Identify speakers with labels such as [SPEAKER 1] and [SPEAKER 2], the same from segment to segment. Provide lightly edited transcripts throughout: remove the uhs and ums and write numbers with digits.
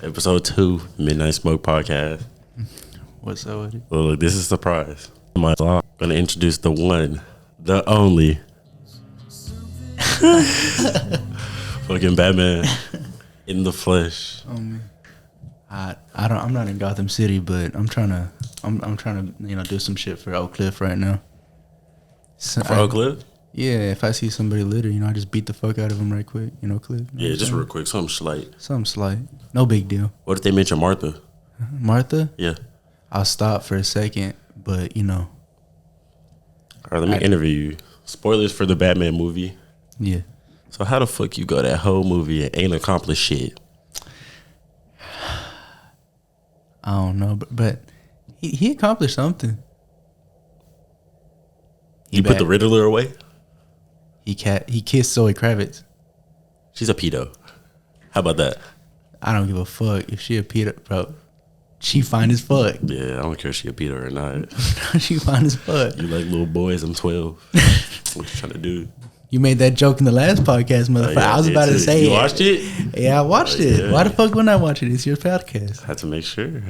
[SPEAKER 1] Episode 2, Midnight Smoke Podcast.
[SPEAKER 2] What's up with it?
[SPEAKER 1] Well, look, this is a surprise. I'm gonna introduce the one, the only, fucking Batman in the flesh.
[SPEAKER 2] Oh man, I'm not in Gotham City, but I'm trying to do some shit for Oak Cliff right now. So
[SPEAKER 1] For Oak Cliff?
[SPEAKER 2] Yeah, if I see somebody litter, I just beat the fuck out of them right quick. Cliff.
[SPEAKER 1] Yeah, just real quick, something slight.
[SPEAKER 2] Something slight, no big deal.
[SPEAKER 1] What if they mention Martha?
[SPEAKER 2] Martha?
[SPEAKER 1] Yeah.
[SPEAKER 2] I'll stop for a second, but
[SPEAKER 1] All right, let me interview you. Spoilers for the Batman movie.
[SPEAKER 2] Yeah.
[SPEAKER 1] So how the fuck you go that whole movie and ain't accomplished shit?
[SPEAKER 2] I don't know, but he accomplished something.
[SPEAKER 1] You put the Riddler away?
[SPEAKER 2] He kissed Zoe Kravitz.
[SPEAKER 1] She's a pedo. How about that?
[SPEAKER 2] I don't give a fuck if she a pedo, bro. She fine as fuck.
[SPEAKER 1] Yeah, I don't care if she a pedo or not.
[SPEAKER 2] She fine as fuck.
[SPEAKER 1] You like little boys? I'm 12. What you trying to do?
[SPEAKER 2] You made that joke in the last podcast, motherfucker.
[SPEAKER 1] Yeah,
[SPEAKER 2] I was about to say
[SPEAKER 1] you watched it?
[SPEAKER 2] Yeah, I watched it.
[SPEAKER 1] Yeah.
[SPEAKER 2] Why the fuck wouldn't I watch it? It's your podcast.
[SPEAKER 1] I had to make sure.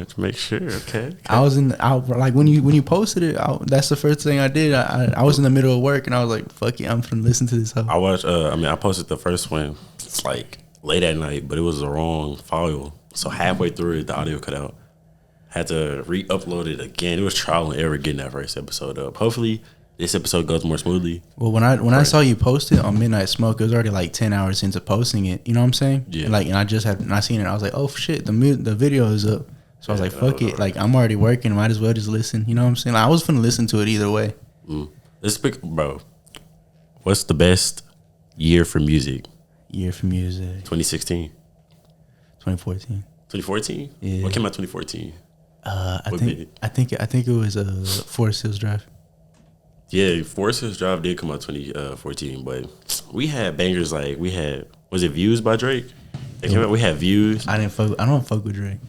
[SPEAKER 1] Okay.
[SPEAKER 2] I was like when you posted it. That's the first thing I did. I was in the middle of work and I was like, "Fuck it, I'm gonna listen to this."
[SPEAKER 1] I watched. I posted the first one like late at night, but it was the wrong file. So halfway through it, the audio cut out. Had to re-upload it again. It was trial and error getting that first episode up. Hopefully, this episode goes more smoothly.
[SPEAKER 2] Well, when I saw you post it on Midnight Smoke, it was already like 10 hours into posting it. You know what I'm saying?
[SPEAKER 1] Yeah.
[SPEAKER 2] And I seen it. I was like, oh shit, the video is up. So I was like, fuck it. Like I'm already working. Might as well just listen. You know what I'm saying? Like, I was finna listen to it either way.
[SPEAKER 1] Let's pick, bro. What's the best year for music?
[SPEAKER 2] Year for music.
[SPEAKER 1] 2016.
[SPEAKER 2] 2014.
[SPEAKER 1] 2014?
[SPEAKER 2] Yeah.
[SPEAKER 1] What came out 2014?
[SPEAKER 2] I think it was Forest Hills Drive.
[SPEAKER 1] Yeah, Forest Hills Drive did come out 2014, but we had bangers like was it Views by Drake? They came out, we had Views.
[SPEAKER 2] I don't fuck with Drake.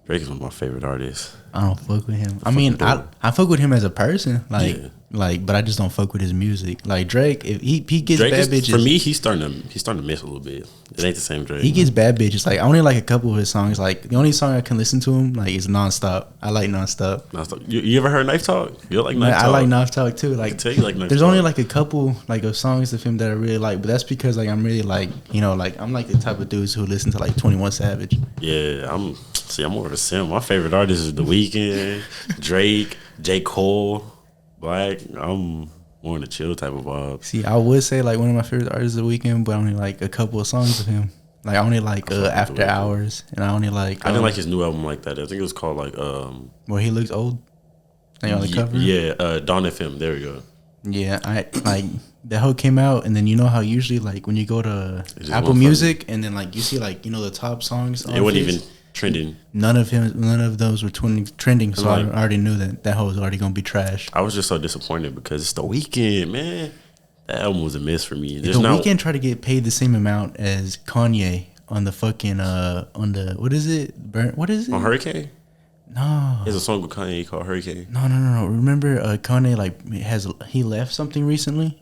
[SPEAKER 1] Drake is one of my favorite artists.
[SPEAKER 2] I don't fuck with him. I mean, I fuck with him as a person, but I just don't fuck with his music. Like Drake, if he gets
[SPEAKER 1] Drake
[SPEAKER 2] bad bitches.
[SPEAKER 1] For me, he's starting to miss a little bit. It ain't the same Drake.
[SPEAKER 2] He gets bad bitches. Like I only like a couple of his songs. Like the only song I can listen to him like is Nonstop. I like Nonstop.
[SPEAKER 1] You ever heard Knife Talk? You like Knife Talk?
[SPEAKER 2] I like Knife Talk too. Like,
[SPEAKER 1] I tell you like Knife
[SPEAKER 2] there's
[SPEAKER 1] Talk.
[SPEAKER 2] only like a couple like of songs of him that I really like, but that's because like I'm really like like I'm like the type of dudes who listen to like 21 Savage.
[SPEAKER 1] Yeah, I'm more of a sim. My favorite artist is The Weeknd, Drake, J. Cole, Black. I'm more in the chill type of vibe.
[SPEAKER 2] See, I would say like one of my favorite artists of the Weeknd, but I only like a couple of songs of him. Like I only like After Hours, and I only like.
[SPEAKER 1] I didn't like his new album like that. I think it was called like.
[SPEAKER 2] Where he looks old. Like on the cover.
[SPEAKER 1] Yeah, Dawn FM. There we go.
[SPEAKER 2] Yeah, I like that whole came out, and then you know how usually like when you go to Apple
[SPEAKER 1] funny.
[SPEAKER 2] Music, and then like you see like the top songs.
[SPEAKER 1] It wasn't even trending.
[SPEAKER 2] None of those were trending. So I already knew that whole was already gonna be trash.
[SPEAKER 1] I was just so disappointed because it's The Weeknd, man. That album was a miss for me.
[SPEAKER 2] The Weeknd tried to get paid the same amount as Kanye on the fucking on the what is it? What is it?
[SPEAKER 1] On Hurricane?
[SPEAKER 2] No.
[SPEAKER 1] There's a song with Kanye called Hurricane.
[SPEAKER 2] No. Remember Kanye he left something recently?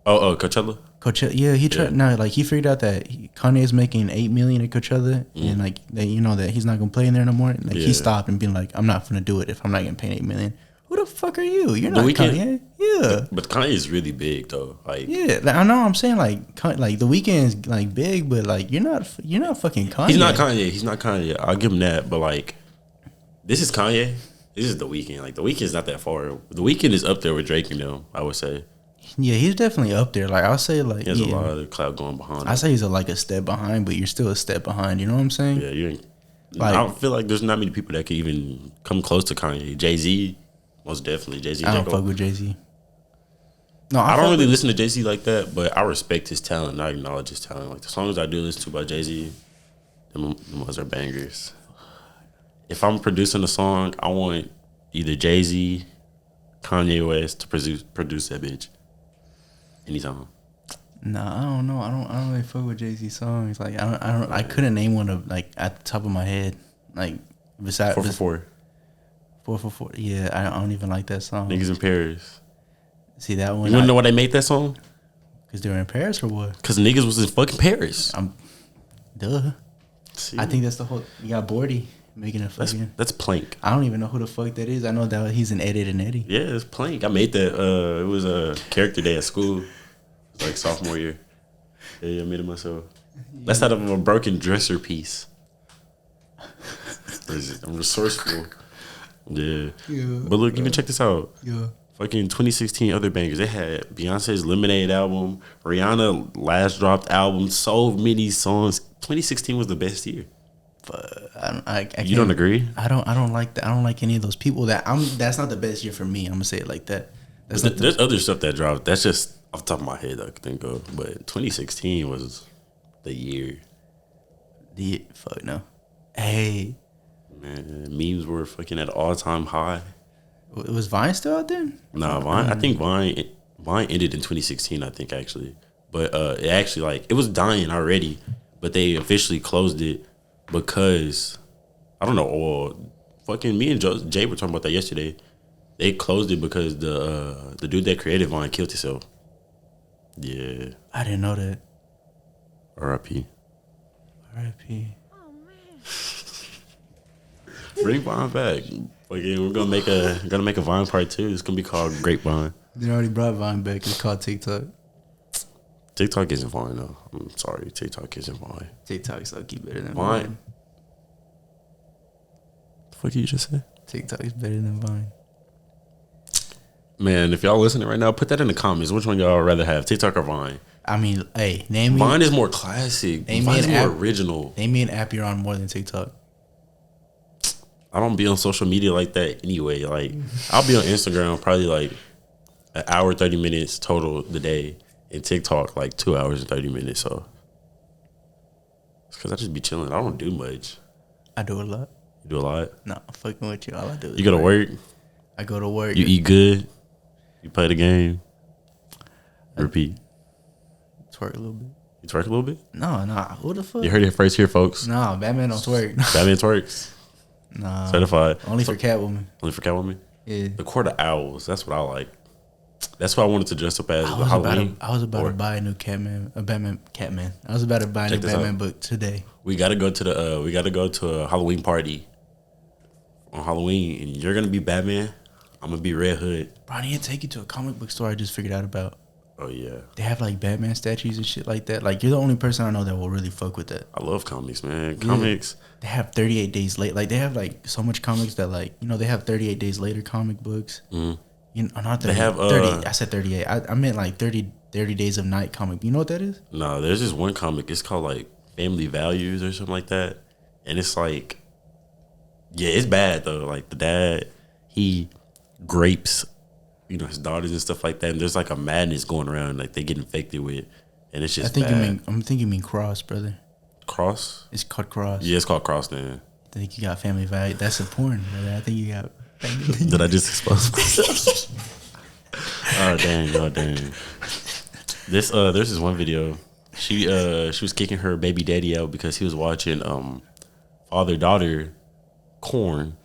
[SPEAKER 1] Oh, Coachella?
[SPEAKER 2] Coachella, yeah, he tried. Yeah. No, like he figured out that Kanye's making $8 million at Coachella, and like that, that he's not gonna play in there no more. Like he stopped and been like, "I'm not gonna do it if I'm not getting paid $8 million." Who the fuck are you? You're not Kanye. Yeah,
[SPEAKER 1] but Kanye is really big though. Like,
[SPEAKER 2] yeah, I know. I'm saying like The Weeknd's like big, but like you're not fucking Kanye.
[SPEAKER 1] He's not Kanye. I'll give him that. But like, this is Kanye. This is The Weeknd. Like The Weeknd's not that far. The Weeknd is up there with Drake and them, I would say.
[SPEAKER 2] Yeah, he's definitely up there. Like I'll say, like
[SPEAKER 1] he has a lot of clout going behind him.
[SPEAKER 2] I say he's like a step behind, but you're still a step behind. You know what I'm saying?
[SPEAKER 1] Yeah, you ain't. Like, I don't feel like there's not many people that can even come close to Kanye. Jay-Z, most definitely. Jay-Z.
[SPEAKER 2] I don't fuck with Jay-Z. No,
[SPEAKER 1] I don't really listen to Jay-Z like that, but I respect his talent and I acknowledge his talent. Like the songs I do listen to by Jay-Z, them ones are bangers. If I'm producing a song, I want either Jay-Z, Kanye West to produce that bitch. Anytime.
[SPEAKER 2] Nah, I don't know. I don't really fuck with Jay-Z songs. Like I couldn't name one of like at the top of my head. Like besides
[SPEAKER 1] 444.
[SPEAKER 2] 444. Yeah, I don't even like that song.
[SPEAKER 1] Niggas in Paris.
[SPEAKER 2] See that one?
[SPEAKER 1] You wanna know why they made that song?
[SPEAKER 2] Cause they were in Paris or what?
[SPEAKER 1] Cause niggas was in fucking Paris.
[SPEAKER 2] Duh.
[SPEAKER 1] See?
[SPEAKER 2] I think that's the whole. You got Bordy making a fucking.
[SPEAKER 1] That's Plank.
[SPEAKER 2] I don't even know who the fuck that is. I know that he's an Eddie and Eddie.
[SPEAKER 1] Yeah, it's Plank. I made that. It was a character day at school, like sophomore year. Yeah, I made it myself. That's out of a broken dresser piece. I'm resourceful. Yeah. But look, you can check this out.
[SPEAKER 2] Yeah.
[SPEAKER 1] Fucking 2016 other bangers. They had Beyonce's Lemonade album, Rihanna last dropped album, so many songs. 2016 was the best year.
[SPEAKER 2] I
[SPEAKER 1] you don't agree?
[SPEAKER 2] I don't like that. I don't like any of those people. That's not the best year for me. I'm gonna say it like that.
[SPEAKER 1] There's other stuff that dropped. That's just off the top of my head I could think of. But 2016 was the year.
[SPEAKER 2] Fuck no. Hey.
[SPEAKER 1] Man, memes were fucking at all time high.
[SPEAKER 2] Was Vine still out there?
[SPEAKER 1] No, Vine. I think Vine ended in 2016. I think actually, but it actually it was dying already, but they officially closed it because I don't know. Well, fucking me and Jay were talking about that yesterday. They closed it because the dude that created Vine killed himself. Yeah,
[SPEAKER 2] I didn't know that.
[SPEAKER 1] R.I.P.
[SPEAKER 2] R.I.P.
[SPEAKER 1] Bring Vine back. We're gonna make a Vine part 2. It's gonna be called Grapevine.
[SPEAKER 2] They already brought Vine back. It's called TikTok.
[SPEAKER 1] TikTok isn't Vine though. I'm sorry, TikTok isn't Vine.
[SPEAKER 2] TikTok is lucky better than
[SPEAKER 1] Vine. The fuck you just say?
[SPEAKER 2] TikTok is better than Vine.
[SPEAKER 1] Man, if y'all listening right now, put that in the comments. Which one y'all rather have, TikTok or Vine?
[SPEAKER 2] I mean, hey, name me.
[SPEAKER 1] Vine is more classic. Vine is more original.
[SPEAKER 2] Name me an app you're on more than TikTok.
[SPEAKER 1] I don't be on social media like that anyway. Like, I'll be on Instagram probably like an hour, 30 minutes total the day. And TikTok like 2 hours and 30 minutes. So it's because I just be chilling. I don't do much.
[SPEAKER 2] I do a lot.
[SPEAKER 1] You do a lot?
[SPEAKER 2] No, I'm fucking with you. All I do is
[SPEAKER 1] you go to work?
[SPEAKER 2] I go to work.
[SPEAKER 1] You eat good? You play the game? Repeat.
[SPEAKER 2] Twerk a little bit.
[SPEAKER 1] You twerk a little bit?
[SPEAKER 2] No. Who the fuck?
[SPEAKER 1] You heard it first here, folks.
[SPEAKER 2] No, Batman don't twerk.
[SPEAKER 1] Batman twerks.
[SPEAKER 2] Nah.
[SPEAKER 1] Certified.
[SPEAKER 2] Only for Catwoman.
[SPEAKER 1] Only for Catwoman?
[SPEAKER 2] Yeah.
[SPEAKER 1] The Court of Owls. That's what I like. That's what I wanted to dress up as.
[SPEAKER 2] I was about to buy a new Catman. I was about to buy a new Batman book today.
[SPEAKER 1] We gotta go to a Halloween party on Halloween, and you're gonna be Batman. I'm gonna be Red Hood.
[SPEAKER 2] Bro, I need to take you to a comic book store I just figured out about.
[SPEAKER 1] Oh yeah.
[SPEAKER 2] They have like Batman statues and shit like that. Like, you're the only person I know that will really fuck with that.
[SPEAKER 1] I love comics, man. Comics.
[SPEAKER 2] They have 38 days late. Like, they have like so much comics that, like, you know, they have 38 days later comic books.
[SPEAKER 1] Mm-hmm.
[SPEAKER 2] You know, not 30.
[SPEAKER 1] They have
[SPEAKER 2] 30. I said 38. I meant like 30 days of night comic. You know what that is?
[SPEAKER 1] No, there's this one comic. It's called like Family Values or something like that. And it's like, yeah, it's bad though. Like, the dad, he grapes, you know, his daughters and stuff like that. And there's like a madness going around, like they get infected with, and it's just.
[SPEAKER 2] I'm thinking you mean Cross, brother.
[SPEAKER 1] Cross?
[SPEAKER 2] It's called Cross.
[SPEAKER 1] Yeah, it's called Cross. Then
[SPEAKER 2] I think you got Family Value. That's a porn, brother. I think you got.
[SPEAKER 1] Did I just expose myself? Oh dang. There's this one video. She was kicking her baby daddy out because he was watching father-daughter Corn,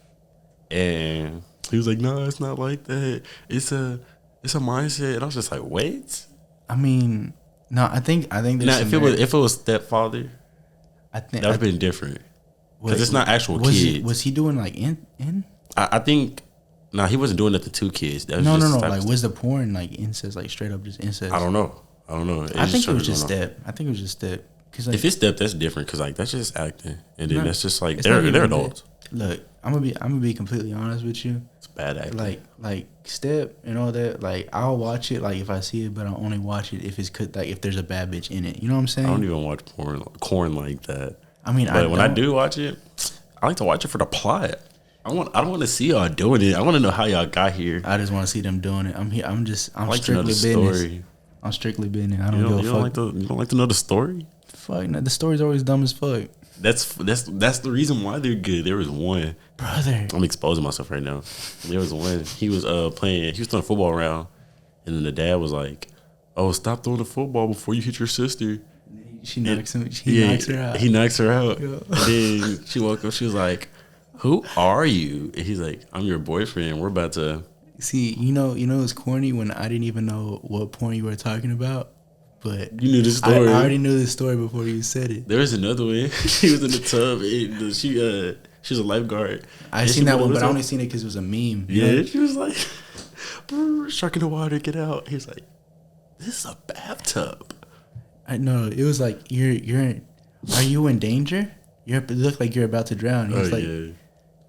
[SPEAKER 1] and he was like, "No, it's not like that. It's a mindset." And I was just like, "Wait."
[SPEAKER 2] I mean, no, I think there's
[SPEAKER 1] now if it was stepfather,
[SPEAKER 2] I think
[SPEAKER 1] that would have been different because it's not actual kids.
[SPEAKER 2] Was he doing like in?
[SPEAKER 1] I think. Nah, he wasn't doing it to 2 kids. That was
[SPEAKER 2] no.
[SPEAKER 1] Like,
[SPEAKER 2] was the porn like incest, like straight up just incest?
[SPEAKER 1] I don't know.
[SPEAKER 2] I think it was just step. Cause like,
[SPEAKER 1] if it's step, that's different. Cause like that's just acting, and then that's just like they're adults.
[SPEAKER 2] Look, I'm gonna be completely honest with you.
[SPEAKER 1] It's bad acting.
[SPEAKER 2] Like step and all that. Like, I'll watch it like if I see it, but I'll only watch it if it's like if there's a bad bitch in it. You know what I'm saying?
[SPEAKER 1] I don't even watch corn like that.
[SPEAKER 2] I mean,
[SPEAKER 1] but when I do watch it, I like to watch it for the plot. I don't want to see y'all doing it. I want to know how y'all got here.
[SPEAKER 2] I just want to see them doing it. I'm here. I'm
[SPEAKER 1] like
[SPEAKER 2] strictly business. Story. I'm strictly business. I don't give a fuck.
[SPEAKER 1] You don't like to know the story?
[SPEAKER 2] Fuck no. The story's always dumb as fuck.
[SPEAKER 1] That's the reason why they're good. There was one.
[SPEAKER 2] Brother.
[SPEAKER 1] I'm exposing myself right now. There was one. He was throwing a football around, and then the dad was like, "Oh, stop throwing the football before you hit your sister."
[SPEAKER 2] She knocks him. He knocks her out.
[SPEAKER 1] He knocks her out.
[SPEAKER 2] Yeah.
[SPEAKER 1] And then she woke up. She was like, "Who are you?" And he's like, "I'm your boyfriend. We're about to."
[SPEAKER 2] See, you know, it's corny when I didn't even know what porn you were talking about. But
[SPEAKER 1] you knew the story.
[SPEAKER 2] I already knew the story before you said it.
[SPEAKER 1] There was another one. She was in the tub. And she was a lifeguard.
[SPEAKER 2] I seen that one, but I only seen it because it was a meme.
[SPEAKER 1] Yeah, she was like, "Shark in the water, get out." He was like, "This is a bathtub."
[SPEAKER 2] I know it was like are you in danger? You look like you're about to drown. He was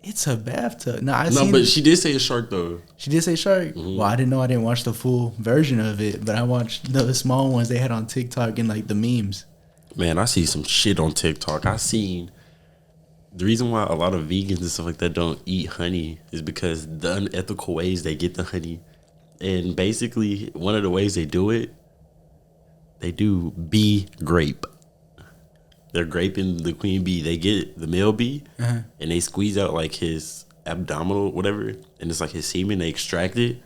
[SPEAKER 2] it's a bathtub.
[SPEAKER 1] But she did say a shark though.
[SPEAKER 2] She did say shark.
[SPEAKER 1] Mm-hmm.
[SPEAKER 2] Well, I didn't know. I didn't watch the full version of it, but I watched the small ones they had on TikTok and like the memes.
[SPEAKER 1] Man, I see some shit on TikTok. I seen the reason why a lot of vegans and stuff like that don't eat honey is because the unethical ways they get the honey, and basically one of the ways they do it, they do bee grape. They're graping the queen bee. They get the male bee and they squeeze out like his abdominal, whatever, and it's like his semen. They extract it,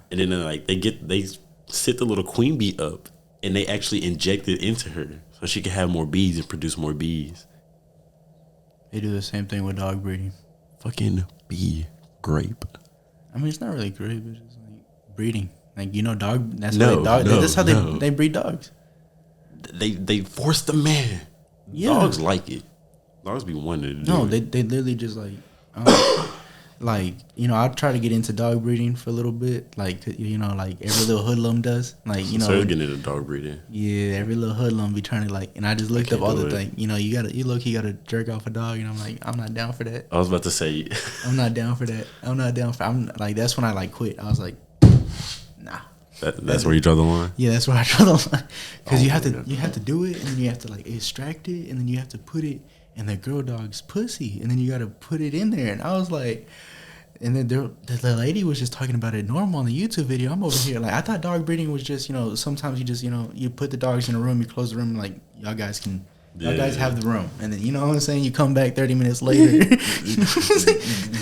[SPEAKER 1] and then like they sit the little queen bee up, and they actually inject it into her so she can have more bees and produce more bees.
[SPEAKER 2] They do the same thing with dog breeding.
[SPEAKER 1] Fucking bee grape.
[SPEAKER 2] I mean, it's not really grape. It's just like breeding. Like dog. That's how they breed dogs.
[SPEAKER 1] They force the man. Yeah. Dogs like it. Dogs be wanting to do it.
[SPEAKER 2] They literally just like, I try to get into dog breeding for a little bit. Like, like every little hoodlum does. Like,
[SPEAKER 1] So getting into dog breeding.
[SPEAKER 2] Yeah, every little hoodlum be trying to like, and I just looked up all the things. You gotta jerk off a dog, and I'm like, I'm not down for that.
[SPEAKER 1] I was about to say,
[SPEAKER 2] I'm not down for that. I'm like, that's when I like quit. I was like, nah.
[SPEAKER 1] That's where you draw the line?
[SPEAKER 2] Yeah, that's where I draw the line. Because you have to do it, and then you have to like extract it, and then you have to put it in the girl dog's pussy, and then you got to put it in there. And I was like, and then the lady was just talking about it normal on the YouTube video. I'm over here like, I thought dog breeding was just, sometimes you just, you put the dogs in a room, you close the room, and like y'all guys have the room, and then you know what I'm saying, you come back 30 minutes later.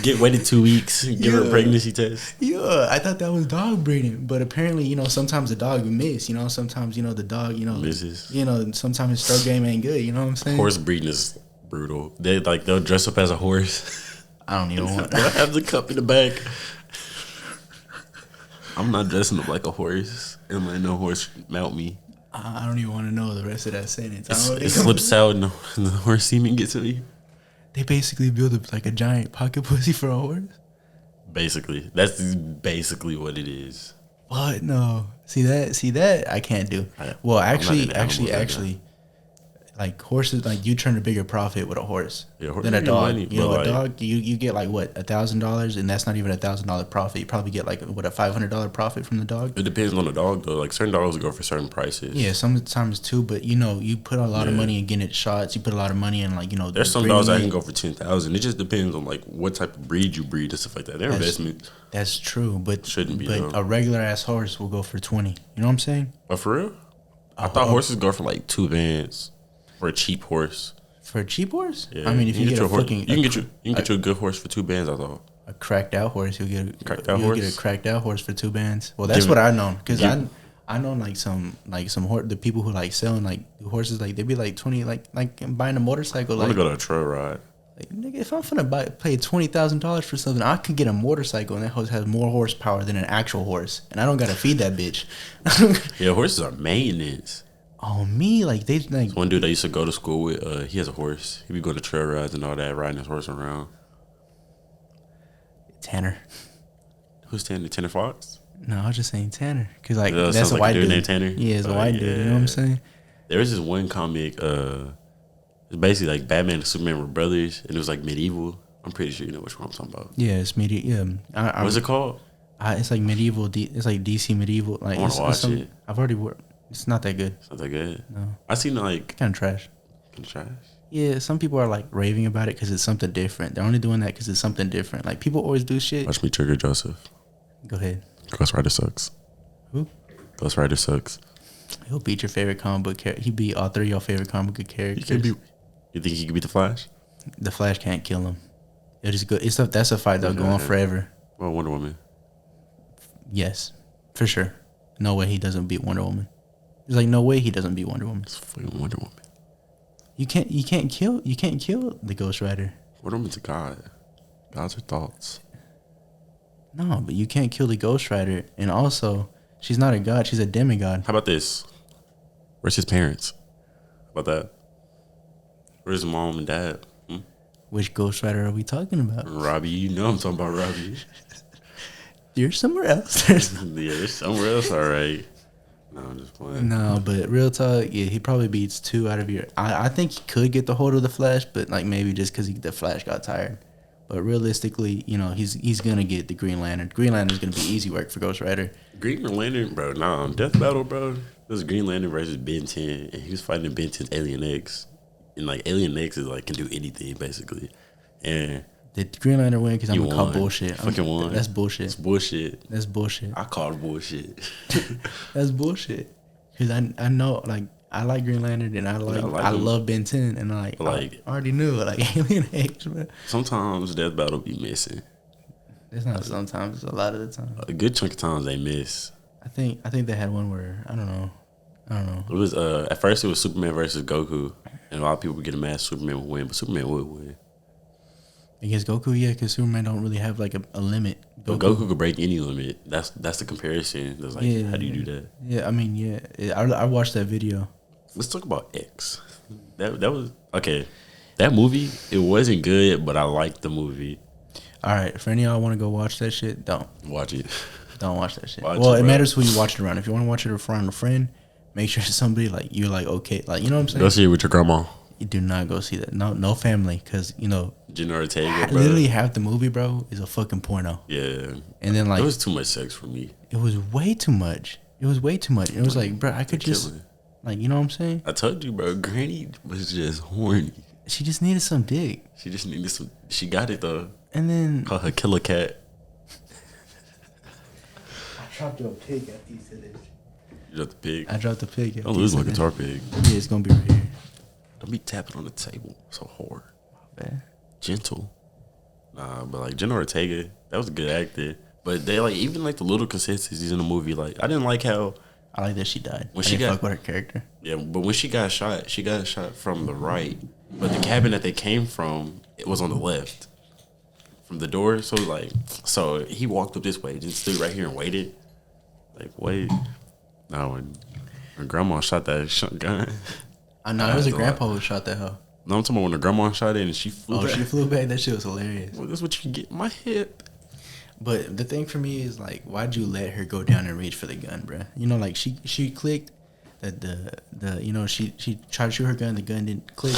[SPEAKER 1] Get waited 2 weeks, give her a pregnancy test.
[SPEAKER 2] Yeah, I thought that was dog breeding, but apparently sometimes the dog miss. Sometimes the dog
[SPEAKER 1] misses.
[SPEAKER 2] Sometimes his stroke game ain't good. You know what I'm saying?
[SPEAKER 1] Horse breeding is brutal. They'll dress up as a horse.
[SPEAKER 2] I don't even want.
[SPEAKER 1] They'll have the cup in the back. I'm not dressing up like a horse and letting no horse mount me.
[SPEAKER 2] I don't even want to know the rest of that sentence.
[SPEAKER 1] It slips out and the horse semen gets to me.
[SPEAKER 2] They basically build up like a giant pocket pussy for a horse.
[SPEAKER 1] Basically, that's basically what it is.
[SPEAKER 2] What? No. See that I can't do. Well, actually, like horses, like you turn a bigger profit with a horse than a dog.
[SPEAKER 1] Money,
[SPEAKER 2] a dog, you get like what, $1,000, and that's not even $1,000 profit. You probably get like what, a $500 profit from the dog.
[SPEAKER 1] It depends on the dog though. Like certain dogs go for certain prices.
[SPEAKER 2] Yeah, sometimes too. But you put a lot of money in getting it shots. You put a lot of money in like
[SPEAKER 1] There's some dogs that can go for $10,000. It just depends on like what type of breed you breed and stuff like that. They're investment.
[SPEAKER 2] That's true, but
[SPEAKER 1] shouldn't be.
[SPEAKER 2] But a regular ass horse will go for 20. You know what I'm saying?
[SPEAKER 1] Oh, for real? I thought horses go for like $2,000. For a cheap horse.
[SPEAKER 2] For a cheap horse?
[SPEAKER 1] Yeah.
[SPEAKER 2] I mean, if you get a fucking...
[SPEAKER 1] You can get you a good horse for $2,000, I thought.
[SPEAKER 2] A cracked out horse. You'll get a cracked out horse for $2,000. Well, that's what I know. Because I know like some the people who like selling like horses, like they be like 20, like buying a motorcycle.
[SPEAKER 1] I want to go to a trail ride.
[SPEAKER 2] Like, nigga, if I'm finna pay $20,000 for something, I could get a motorcycle and that horse has more horsepower than an actual horse. And I don't got to feed that bitch.
[SPEAKER 1] Yeah, horses are maintenance.
[SPEAKER 2] Oh, me? Like, they... like
[SPEAKER 1] one dude I used to go to school with, he has a horse. He be going to trail rides and all that, riding his horse around.
[SPEAKER 2] Tanner.
[SPEAKER 1] Who's Tanner? Tanner Fox?
[SPEAKER 2] No, I was just saying Tanner. Because, like, that's a white dude.
[SPEAKER 1] Named Tanner?
[SPEAKER 2] Yeah, it's a white dude. You know what I'm saying?
[SPEAKER 1] There was this one comic, it's basically like Batman and Superman were brothers, and it was like medieval. I'm pretty sure you know which one I'm talking about.
[SPEAKER 2] Yeah, it's medieval. Yeah.
[SPEAKER 1] What's it called?
[SPEAKER 2] It's like medieval. It's like DC medieval. Like,
[SPEAKER 1] I want to watch it.
[SPEAKER 2] I've already worked. It's not that good.
[SPEAKER 1] It's not that good?
[SPEAKER 2] No.
[SPEAKER 1] I seen like...
[SPEAKER 2] kind of trash.
[SPEAKER 1] Kind of trash?
[SPEAKER 2] Yeah, some people are like raving about it because it's something different. They're only doing that because it's something different. Like, people always do shit.
[SPEAKER 1] Watch me trigger Joseph.
[SPEAKER 2] Go ahead.
[SPEAKER 1] Ghost Rider sucks.
[SPEAKER 2] Who?
[SPEAKER 1] Ghost Rider sucks.
[SPEAKER 2] He'll beat your favorite comic book character. He beat all three of your favorite comic book characters.
[SPEAKER 1] You think he could beat the Flash?
[SPEAKER 2] The Flash can't kill him. That's a fight that'll go on forever.
[SPEAKER 1] Well, Wonder Woman.
[SPEAKER 2] Yes, for sure. No way he doesn't beat Wonder Woman. There's like no way he doesn't beat Wonder Woman.
[SPEAKER 1] It's fucking Wonder Woman.
[SPEAKER 2] You can't kill the Ghost Rider.
[SPEAKER 1] Wonder Woman's a god. Gods are thoughts.
[SPEAKER 2] No, but you can't kill the Ghost Rider, and also she's not a god; she's a demigod.
[SPEAKER 1] How about this? Where's his parents? How about that? Where's his mom and dad?
[SPEAKER 2] Which ghostwriter are we talking about?
[SPEAKER 1] Robbie, you know I'm talking about Robbie.
[SPEAKER 2] You're somewhere else.
[SPEAKER 1] Yeah, there's somewhere else, all right. No, I'm just playing.
[SPEAKER 2] No, but real talk, yeah, he probably beats 2 out of your. I think he could get the hold of the Flash, but like maybe just because the Flash got tired. But realistically, you know, he's gonna get the Green Lantern. Green Lantern's gonna be easy work for Ghost Rider.
[SPEAKER 1] Green Lantern, bro. Nah, Death Battle, bro. This is Green Lantern versus Ben 10, and he was fighting Ben 10's Alien X, and like Alien X is like can do anything basically, and.
[SPEAKER 2] Did Green Lantern win? Because I'm gonna call bullshit.
[SPEAKER 1] Fucking won.
[SPEAKER 2] That's bullshit.
[SPEAKER 1] It's bullshit.
[SPEAKER 2] That's bullshit.
[SPEAKER 1] I called bullshit.
[SPEAKER 2] That's bullshit. Because I know, like, I like Green Lantern and I love Ben 10 and I already knew like Alien X. But
[SPEAKER 1] sometimes Death Battle be missing.
[SPEAKER 2] It's not sometimes. It's a lot of the time.
[SPEAKER 1] A good chunk of times they miss.
[SPEAKER 2] I think they had one where I don't know.
[SPEAKER 1] It was at first it was Superman versus Goku, and a lot of people would get mad Superman would win, but Superman would win.
[SPEAKER 2] Against Goku, yeah, because Superman don't really have like a limit.
[SPEAKER 1] But Goku could break any limit. That's the comparison. That's like, how do you do that?
[SPEAKER 2] Yeah, I mean, yeah, I watched that video.
[SPEAKER 1] Let's talk about X. That was okay. That movie, it wasn't good, but I liked the movie.
[SPEAKER 2] All right, for any of y'all want to go watch that shit, don't
[SPEAKER 1] watch it.
[SPEAKER 2] Don't watch that shit.
[SPEAKER 1] Well,
[SPEAKER 2] it matters who you watch it around. If you want to watch it around a friend, make sure it's somebody like you're like okay, like you know what I'm saying.
[SPEAKER 1] Go see it with your grandma.
[SPEAKER 2] You do not go see that. No family, because you know.
[SPEAKER 1] Jenna Ortega, bro.
[SPEAKER 2] Literally half the movie, bro, is a fucking porno.
[SPEAKER 1] Yeah.
[SPEAKER 2] And then like
[SPEAKER 1] it was too much sex for me.
[SPEAKER 2] It was way too much. It was like, bro, I could just like, you know what I'm saying?
[SPEAKER 1] I told you, bro. Granny was just horny.
[SPEAKER 2] She just needed some dick.
[SPEAKER 1] She just needed some. She got it though.
[SPEAKER 2] And then
[SPEAKER 1] call her Killer Cat.
[SPEAKER 2] I dropped your pig after you said it.
[SPEAKER 1] You dropped the pig.
[SPEAKER 2] I dropped the pig.
[SPEAKER 1] Don't lose my guitar pig.
[SPEAKER 2] Yeah, it's gonna be right here.
[SPEAKER 1] Don't be tapping on the table so hard.
[SPEAKER 2] Man.
[SPEAKER 1] Gentle. Nah, but like Jenna Ortega, that was a good actor. But they like even like the little consistencies in the movie. Like I didn't like how.
[SPEAKER 2] I like that she died.
[SPEAKER 1] When she got
[SPEAKER 2] fuck with her character.
[SPEAKER 1] Yeah, but when she got shot from the right. But the cabin that they came from, it was on the left, from the door. So he walked up this way, just stood right here and waited. Like wait. Now when grandma shot that shotgun.
[SPEAKER 2] I know it was a grandpa who shot that hoe.
[SPEAKER 1] No, I'm talking about when the grandma shot it and she flew back.
[SPEAKER 2] She flew back. That shit was hilarious.
[SPEAKER 1] Well, that's what you get in my hip.
[SPEAKER 2] But the thing for me is like, why'd you let her go down and reach for the gun, bruh? You know, like she clicked that the you know she tried to shoot her gun, the gun didn't click,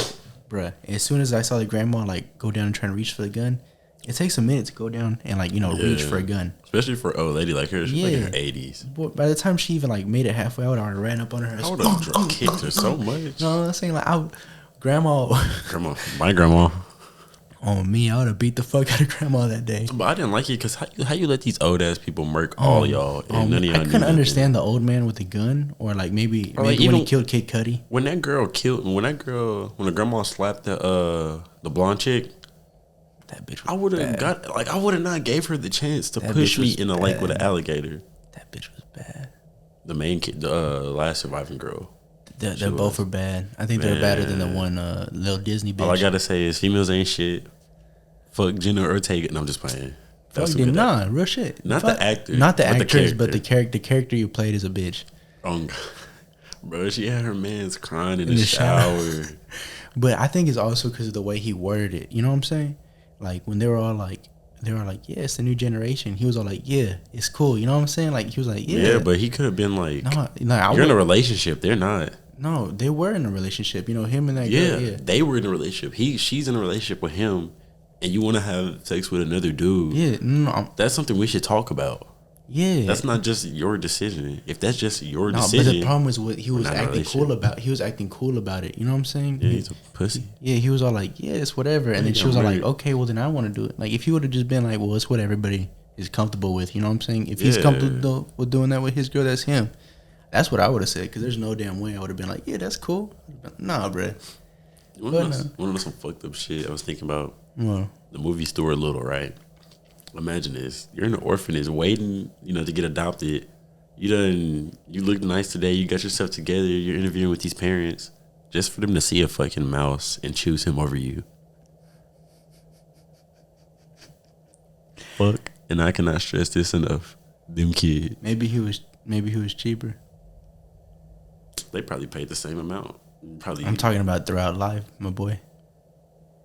[SPEAKER 2] bruh. As soon as I saw the grandma like go down and try to reach for the gun, it takes a minute to go down and like reach for a gun,
[SPEAKER 1] especially for an old lady like her. She's like in her 80s.
[SPEAKER 2] Boy, by the time she even like made it halfway, I would already ran up on her.
[SPEAKER 1] I would have kicked her so much.
[SPEAKER 2] No, I'm saying like grandma,
[SPEAKER 1] my grandma.
[SPEAKER 2] On me, I would have beat the fuck out of grandma that day.
[SPEAKER 1] But I didn't like it because how you let these old ass people murk all y'all and none of y'all.
[SPEAKER 2] I couldn't understand the old man with the gun, or like maybe when he killed Kid Cudi.
[SPEAKER 1] When the grandma slapped the blonde chick.
[SPEAKER 2] That bitch was
[SPEAKER 1] I would have I would have not gave her the chance to push me in the lake with an alligator.
[SPEAKER 2] That bitch was bad.
[SPEAKER 1] The main kid, the last surviving girl.
[SPEAKER 2] They're both are bad. I think they're badder than the one little Disney bitch.
[SPEAKER 1] All I gotta say is females ain't shit. Fuck Jenna Ortega. No, I'm just playing.
[SPEAKER 2] Real shit.
[SPEAKER 1] Not the actor.
[SPEAKER 2] Not the actress, but the character you played is a bitch.
[SPEAKER 1] Bro, she had her mans crying in the shower.
[SPEAKER 2] But I think it's also because of the way he worded it. You know what I'm saying? Like when they were all like, yeah, it's the new generation. He was all like, yeah, it's cool. You know what I'm saying? Like he was like, yeah.
[SPEAKER 1] Yeah, but he could have been like, you're in a relationship. They're not.
[SPEAKER 2] No, they were in a relationship. You know, him and that girl. Yeah,
[SPEAKER 1] they were in a relationship. She's in a relationship with him, and you want to have sex with another dude.
[SPEAKER 2] Yeah, no,
[SPEAKER 1] that's something we should talk about.
[SPEAKER 2] Yeah,
[SPEAKER 1] that's not just your decision. If that's just your decision,
[SPEAKER 2] but the problem was what he was acting cool about. He was acting cool about it. You know what I'm saying?
[SPEAKER 1] Yeah, he's a pussy.
[SPEAKER 2] Yeah, he was all like, "Yeah, it's whatever," and then she was all like, "Okay, well then I want to do it." Like if he would have just been like, "Well, it's what everybody is comfortable with," you know what I'm saying? If he's comfortable with doing that with his girl, that's him. That's what I would have said. Because there's no damn way I would have been like, "Yeah, that's cool." Nah, bruh.
[SPEAKER 1] You want to know some fucked up shit I was thinking about?
[SPEAKER 2] Well,
[SPEAKER 1] the movie Stuart Little, right? Imagine this. You're in an orphanage waiting, to get adopted. You look nice today. You got yourself together. You're interviewing with these parents just for them to see a fucking mouse and choose him over you. Fuck. And I cannot stress this enough. Them kids.
[SPEAKER 2] Maybe he was cheaper.
[SPEAKER 1] They probably paid the same amount. Probably.
[SPEAKER 2] I'm talking about throughout life, my boy.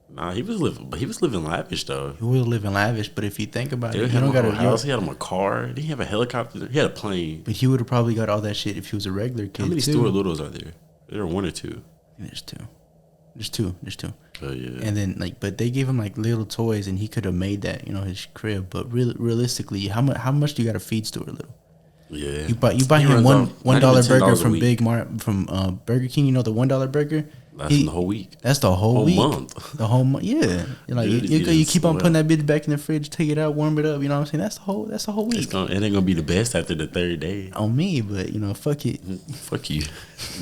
[SPEAKER 1] Nah, he was living lavish though.
[SPEAKER 2] He was living lavish, but if you think about
[SPEAKER 1] Dude,
[SPEAKER 2] it, you don't got a
[SPEAKER 1] house. He had him a car. Did he have a helicopter? He had a plane.
[SPEAKER 2] But he would have probably got all that shit if he was a regular kid.
[SPEAKER 1] How many
[SPEAKER 2] too.
[SPEAKER 1] Stuart Littles are there? There are one or two.
[SPEAKER 2] I think there's two.
[SPEAKER 1] Oh yeah.
[SPEAKER 2] And then but they gave him like little toys, and he could have made that, his crib. But realistically, how much do you got to feed Stuart Little?
[SPEAKER 1] Yeah.
[SPEAKER 2] You buy him $1 burger from Burger King. You know the $1 burger.
[SPEAKER 1] Lasting the whole week.
[SPEAKER 2] That's the whole week.
[SPEAKER 1] Month.
[SPEAKER 2] The whole month. Yeah. Like
[SPEAKER 1] Dude,
[SPEAKER 2] you keep on putting that bitch back in the fridge, take it out, warm it up. You know what I'm saying? That's the whole week.
[SPEAKER 1] It ain't gonna be the best after the third day.
[SPEAKER 2] On me, but fuck it.
[SPEAKER 1] Fuck you.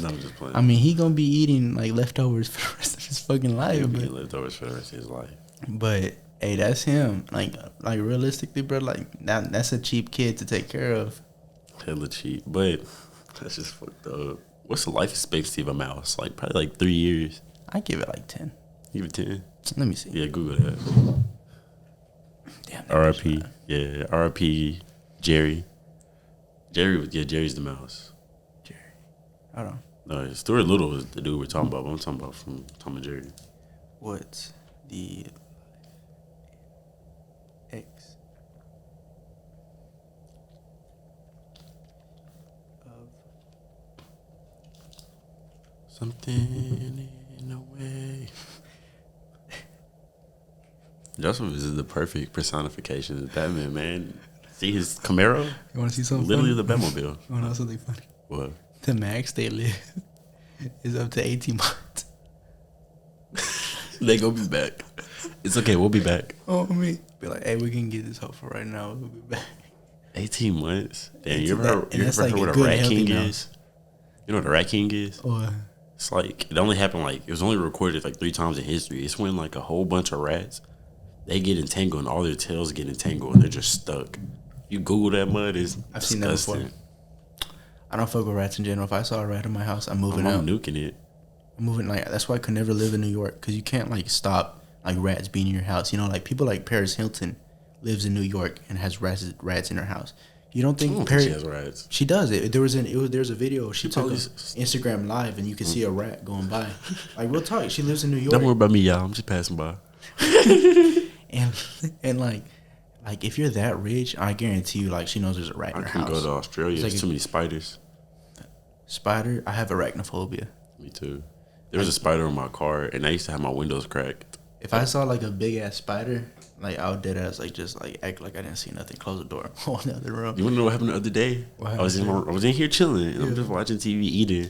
[SPEAKER 1] No, I'm just playing.
[SPEAKER 2] I mean, he gonna be eating like leftovers for the rest of his fucking life.
[SPEAKER 1] Leftovers for the rest of his life.
[SPEAKER 2] But hey, that's him. Like realistically, bro. Like that's a cheap kid to take care of.
[SPEAKER 1] Hella cheap, but that's just fucked up. What's the life expectancy of a mouse? Like probably like 3 years.
[SPEAKER 2] I give it like 10.
[SPEAKER 1] Give it 10.
[SPEAKER 2] Let me see.
[SPEAKER 1] Yeah, Google that.
[SPEAKER 2] Damn.
[SPEAKER 1] R.I.P. Yeah, R.I.P. Jerry. Jerry's the mouse.
[SPEAKER 2] Jerry. Hold on.
[SPEAKER 1] No, Stuart Little is the dude we're talking about. But I'm talking about from Tom and Jerry.
[SPEAKER 2] What's the X of
[SPEAKER 1] something in a way? Joseph is the perfect personification of Batman, man. See his Camaro?
[SPEAKER 2] You want to see something
[SPEAKER 1] Literally
[SPEAKER 2] funny?
[SPEAKER 1] the Batmobile.
[SPEAKER 2] You want to know something funny?
[SPEAKER 1] What?
[SPEAKER 2] The max they live is up to 18 months.
[SPEAKER 1] They gonna be back. It's okay, we'll be back.
[SPEAKER 2] Oh, me. Be like, hey, we can get this hoe for right now. We'll be back.
[SPEAKER 1] 18 months? Damn,
[SPEAKER 2] 18
[SPEAKER 1] you ever heard what a Rat King is? You know what a Rat King is?
[SPEAKER 2] Or
[SPEAKER 1] It's like, it only happened it was only recorded like 3 times in history. It's when like a whole bunch of rats, they get entangled and all their tails get entangled and they're just stuck. You Google that mud, it's
[SPEAKER 2] I've seen that before. I don't fuck with rats in general. If I saw a rat in my house, I'm moving out.
[SPEAKER 1] I'm nuking it.
[SPEAKER 2] I'm moving, that's why I could never live in New York, because you can't stop rats being in your house. People like Paris Hilton lives in New York and has rats in her house. You don't think
[SPEAKER 1] Paris? She has rats.
[SPEAKER 2] She does. There's a video. She took Instagram live and you can see a rat going by. Like real talk. She lives in New York.
[SPEAKER 1] Don't worry about me, y'all. I'm just passing by.
[SPEAKER 2] and like if you're that rich, I guarantee you she knows there's a rat in her house.
[SPEAKER 1] I can go to Australia. There's too many spiders.
[SPEAKER 2] Spider? I have arachnophobia.
[SPEAKER 1] Me too. There was a spider in my car, and I used to have my windows cracked.
[SPEAKER 2] If I saw a big ass spider, I would dead ass just act like I didn't see nothing. Close the door. Go in the other room.
[SPEAKER 1] You wanna know what happened the other day? I was in here chilling, and I'm just watching TV eating,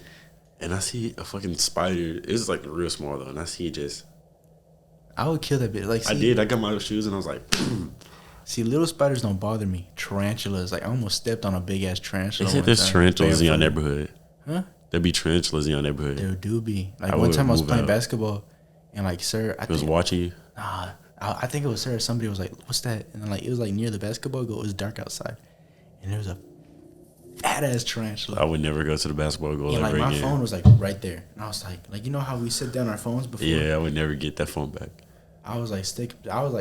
[SPEAKER 1] and I see a fucking spider. It was real small though, and I see it just.
[SPEAKER 2] I would kill that bitch.
[SPEAKER 1] I did. I got my shoes, and I was like.
[SPEAKER 2] See, little spiders don't bother me. Tarantulas, I almost stepped on a big ass tarantula.
[SPEAKER 1] They said there's tarantulas in your neighborhood.
[SPEAKER 2] Huh?
[SPEAKER 1] There be tarantulas in your neighborhood.
[SPEAKER 2] There do be. One time I was playing basketball, and sir, I
[SPEAKER 1] was watching you.
[SPEAKER 2] Nah, I think it was sir. Somebody was like, "What's that?" And then it was near the basketball goal. It was dark outside, and there was a fat ass tarantula.
[SPEAKER 1] I would never go to the basketball goal
[SPEAKER 2] and
[SPEAKER 1] ever again.
[SPEAKER 2] My phone was right there, and I was like, you know how we set down our phones before?
[SPEAKER 1] Yeah, I would never get that phone back.
[SPEAKER 2] I was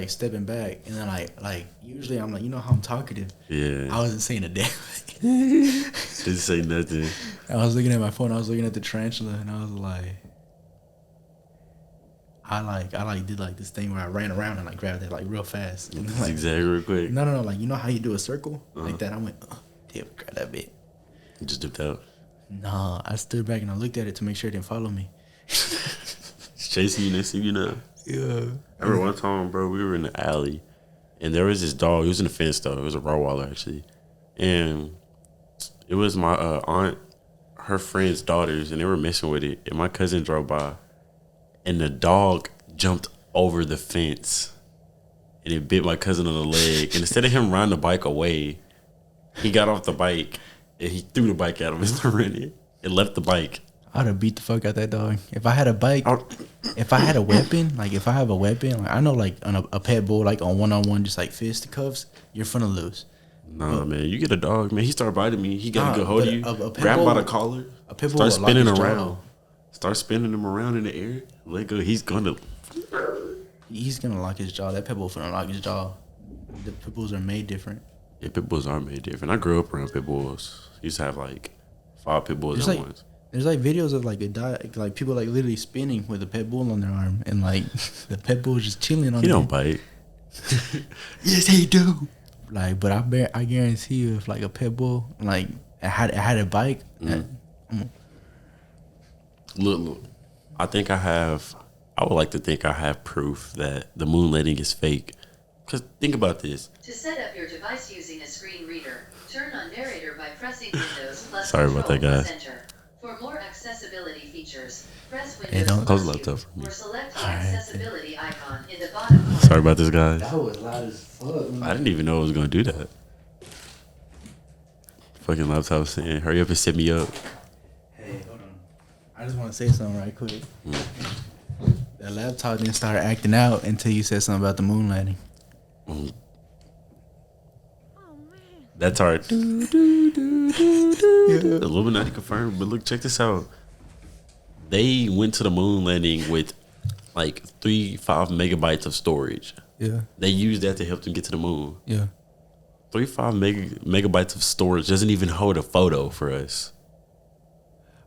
[SPEAKER 2] stepping back, and then usually I'm you know how I'm talkative.
[SPEAKER 1] Yeah.
[SPEAKER 2] I wasn't saying a damn thing.
[SPEAKER 1] Didn't say nothing.
[SPEAKER 2] I was looking at my phone. I was looking at the tarantula, and I was I did this thing where I ran around and grabbed it real fast. And
[SPEAKER 1] Zigzag real quick.
[SPEAKER 2] No. You know how you do a circle like that? I went, damn, grab that bit.
[SPEAKER 1] You just dipped out.
[SPEAKER 2] Nah, I stood back and I looked at it to make sure it didn't follow me.
[SPEAKER 1] It's chasing you next thing you know.
[SPEAKER 2] Yeah.
[SPEAKER 1] I remember one time, bro, we were in the alley, and there was this dog. He was in the fence, though. It was a Rottweiler, actually. And it was my aunt, her friend's daughters, and they were messing with it. And my cousin drove by, and the dog jumped over the fence, and it bit my cousin on the leg. And instead of him riding the bike away, he got off the bike, and he threw the bike at him and started running. It left the bike.
[SPEAKER 2] I'd have beat the fuck out that dog. If I had a bike, if I had a weapon, if I have a weapon, I know on a pit bull, on one-on-one, just fisticuffs, you're finna lose.
[SPEAKER 1] Nah, man, you get a dog, man. He started biting me. He got a good hold of you. Grab him by the collar.
[SPEAKER 2] A pit bull
[SPEAKER 1] start spinning around. Start spinning him around in the air. Let go. He's gonna
[SPEAKER 2] lock his jaw. That pit bull finna lock his jaw. The pit bulls are made different.
[SPEAKER 1] Yeah, pit bulls are made different. I grew up around pit bulls. I used to have 5 pit bulls at once.
[SPEAKER 2] There's like videos of like like people like literally spinning with a pit bull on their arm, and like the pit bull is just chilling on.
[SPEAKER 1] He don't bite.
[SPEAKER 2] Yes, he do. Like, but I guarantee you, if like a pit bull like it had a bike.
[SPEAKER 1] Look, I would like to think I have proof that the moon landing is fake. Because think about this.
[SPEAKER 3] To set up your device using a screen reader, turn on narrator by pressing Windows plus
[SPEAKER 1] Sorry about that, guys.
[SPEAKER 3] Enter. For more accessibility features, press
[SPEAKER 2] Hey,
[SPEAKER 3] Windows
[SPEAKER 2] don't
[SPEAKER 1] close
[SPEAKER 3] plus
[SPEAKER 1] the laptop for me.
[SPEAKER 3] or select the accessibility icon in the bottom corner.
[SPEAKER 1] Sorry about this, guys.
[SPEAKER 2] That was loud as fuck.
[SPEAKER 1] I didn't even know I was going to do that. Fucking laptop was saying, hurry up and set me up.
[SPEAKER 2] Hey, hold on. I just want to say something right quick. That laptop didn't start acting out until you said something about the moon landing.
[SPEAKER 1] That's hard. Illuminati confirmed. But look, check this out. They went to the moon landing with like 5 megabytes of storage.
[SPEAKER 2] Yeah.
[SPEAKER 1] They used that to help them get to the moon.
[SPEAKER 2] Yeah.
[SPEAKER 1] 5 megabytes of storage doesn't even hold a photo for us.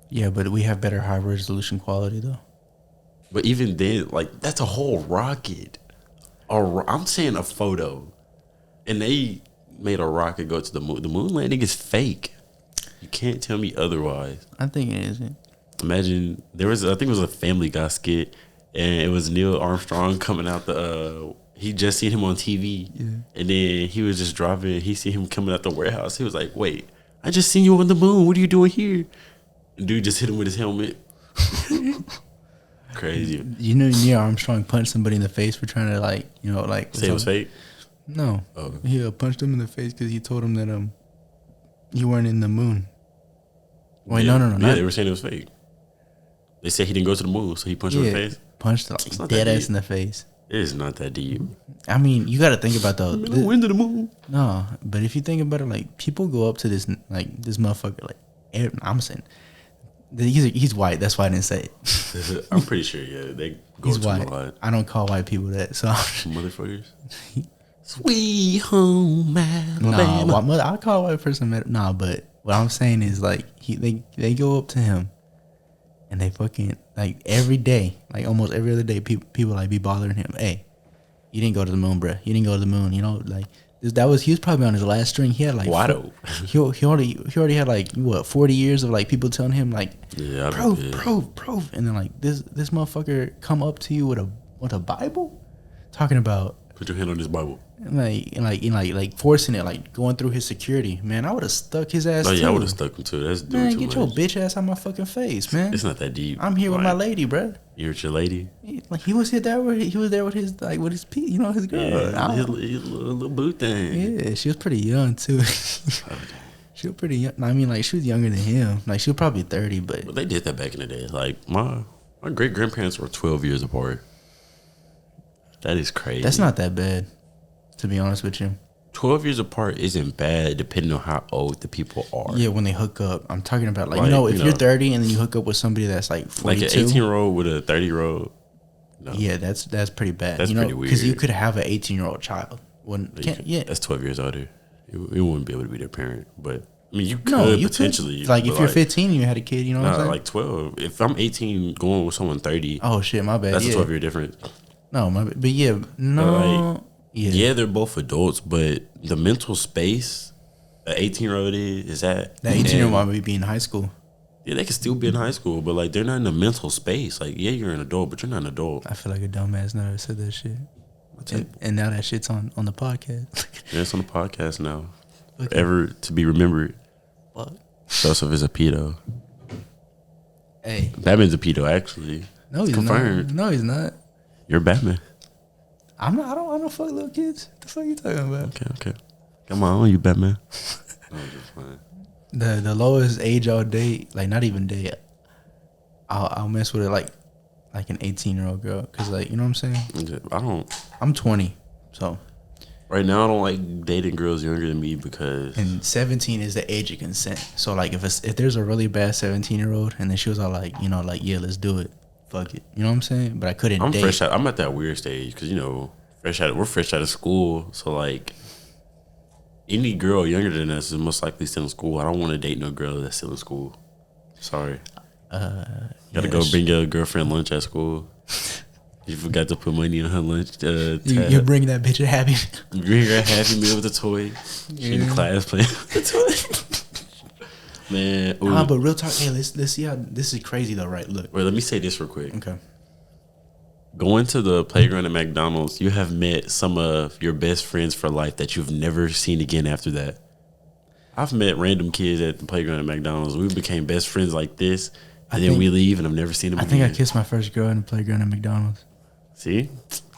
[SPEAKER 2] Yeah, but we have better high resolution quality though.
[SPEAKER 1] But even then, like, that's a whole rocket. I'm saying a photo. And they made a rocket go to the moon. The moon landing is fake. You can't tell me otherwise.
[SPEAKER 2] I think it isn't.
[SPEAKER 1] Imagine I think it was a Family Guy skit, and it was Neil Armstrong coming out he just seen him on TV.
[SPEAKER 2] Yeah.
[SPEAKER 1] And then he was just driving. He see him coming out the warehouse. He was like, wait, I just seen you on the moon. What are you doing here? And dude just hit him with his helmet. Crazy.
[SPEAKER 2] You know, Neil Armstrong punched somebody in the face for trying to
[SPEAKER 1] Say it was fake?
[SPEAKER 2] No.
[SPEAKER 1] Oh.
[SPEAKER 2] He punched him in the face because he told him that you weren't in the moon. Wait,
[SPEAKER 1] yeah,
[SPEAKER 2] no.
[SPEAKER 1] Yeah, they were saying it was fake. They said he didn't go to the moon, so he punched him in the face.
[SPEAKER 2] Punched dead ass in the face.
[SPEAKER 1] It is not that deep.
[SPEAKER 2] I mean, you got to think about though.
[SPEAKER 1] I went to the moon.
[SPEAKER 2] No, but if you think about it, like people go up to this motherfucker. Like I'm saying, he's white. That's why I didn't say it.
[SPEAKER 1] I'm pretty sure. Yeah, they go
[SPEAKER 2] He's
[SPEAKER 1] to
[SPEAKER 2] white.
[SPEAKER 1] a lot.
[SPEAKER 2] I don't call white people that. So
[SPEAKER 1] Motherfuckers. Sweet home Alabama.
[SPEAKER 2] no, I call a white person. No, but what I'm saying is like they go up to him, and they fucking like every day, like almost every other day, people like be bothering him. Hey, you didn't go to the moon, bruh. You didn't go to the moon. You know, like he was probably on his last string. He had like he already had like what 40 years of like people telling him like proof, and then like this motherfucker come up to you with a Bible, talking about
[SPEAKER 1] put your hand on this Bible.
[SPEAKER 2] Like forcing it, like going through his security. Man, I would have stuck his ass.
[SPEAKER 1] Oh yeah,
[SPEAKER 2] too.
[SPEAKER 1] I would have stuck him too. That's
[SPEAKER 2] Man,
[SPEAKER 1] too
[SPEAKER 2] get
[SPEAKER 1] much.
[SPEAKER 2] your bitch ass out my fucking face, man.
[SPEAKER 1] It's not that deep.
[SPEAKER 2] I'm here with my lady, bro.
[SPEAKER 1] You're with your lady.
[SPEAKER 2] Like he was there with his his girl.
[SPEAKER 1] Yeah, his little boo thing.
[SPEAKER 2] Yeah, she was pretty young too. She was pretty young. I mean, like she was younger than him. Like she was probably 30, but
[SPEAKER 1] they did that back in the day. Like my great grandparents were 12 years apart. That is crazy.
[SPEAKER 2] That's not that bad, to be honest with you.
[SPEAKER 1] 12 years apart isn't bad depending on how old the people are.
[SPEAKER 2] Yeah, when they hook up. I'm talking about like if you're 30 and then you hook up with somebody that's like 42.
[SPEAKER 1] Like an 18-year-old with a 30-year-old. No.
[SPEAKER 2] Yeah, that's pretty bad.
[SPEAKER 1] That's pretty weird.
[SPEAKER 2] Because you could have an 18-year-old child.
[SPEAKER 1] That's 12 years older. You wouldn't be able to be their parent. But I mean, you could potentially.
[SPEAKER 2] Could. Like if you're 15 and you had a kid, you know what I'm saying?
[SPEAKER 1] Like 12. If I'm 18 going with someone 30.
[SPEAKER 2] Oh shit, my bad.
[SPEAKER 1] That's a 12-year difference.
[SPEAKER 2] No, my bad. But yeah, no.
[SPEAKER 1] Yeah, they're both adults, but the mental space an 18-year-old is at.
[SPEAKER 2] That 18-year-old might be in high school.
[SPEAKER 1] Yeah, they can still be in high school, but like they're not in the mental space. Like, yeah, you're an adult, but you're not an adult.
[SPEAKER 2] I feel like a dumbass now that I said that shit. And now that shit's on the podcast.
[SPEAKER 1] Yeah, it's on the podcast now. Okay. Forever to be remembered.
[SPEAKER 2] What?
[SPEAKER 1] Joseph is a pedo.
[SPEAKER 2] Hey.
[SPEAKER 1] Batman's a pedo, actually.
[SPEAKER 2] No, he's
[SPEAKER 1] confirmed.
[SPEAKER 2] not. No, he's not.
[SPEAKER 1] You're Batman.
[SPEAKER 2] I'm not. I don't fuck little kids. What the fuck are you talking about?
[SPEAKER 1] Okay. Come on, you Batman. No, I'm just fine.
[SPEAKER 2] The lowest age I'll date, like not even date, I'll mess with it like an 18-year-old girl, cause like you know what I'm saying. I'm 20, so.
[SPEAKER 1] Right now, I don't like dating girls younger than me because.
[SPEAKER 2] And 17 is the age of consent. So like if there's a really bad 17-year-old and then she was all like yeah, let's do it. Fuck it, you know what I'm saying? But I couldn't.
[SPEAKER 1] I'm at that weird stage because we're fresh out of school, so like any girl younger than us is most likely still in school. I don't want to date no girl that's still in school. Sorry. Gotta go bring your girlfriend lunch at school. You forgot to put money on her lunch tab.
[SPEAKER 2] You bring that bitch a happy.
[SPEAKER 1] Bring her a Happy Meal with a toy. She in class playing with the toy. Man. Ooh.
[SPEAKER 2] Nah, but real talk. Hey, let's see how this is crazy though, right? Look.
[SPEAKER 1] Wait, let me say this real quick.
[SPEAKER 2] Okay.
[SPEAKER 1] Going to the playground at McDonald's, you have met some of your best friends for life that you've never seen again after that. I've met random kids at the playground at McDonald's. We became best friends like this, and then we leave, and I've never seen them again.
[SPEAKER 2] I think I kissed my first girl in the playground at McDonald's.
[SPEAKER 1] See?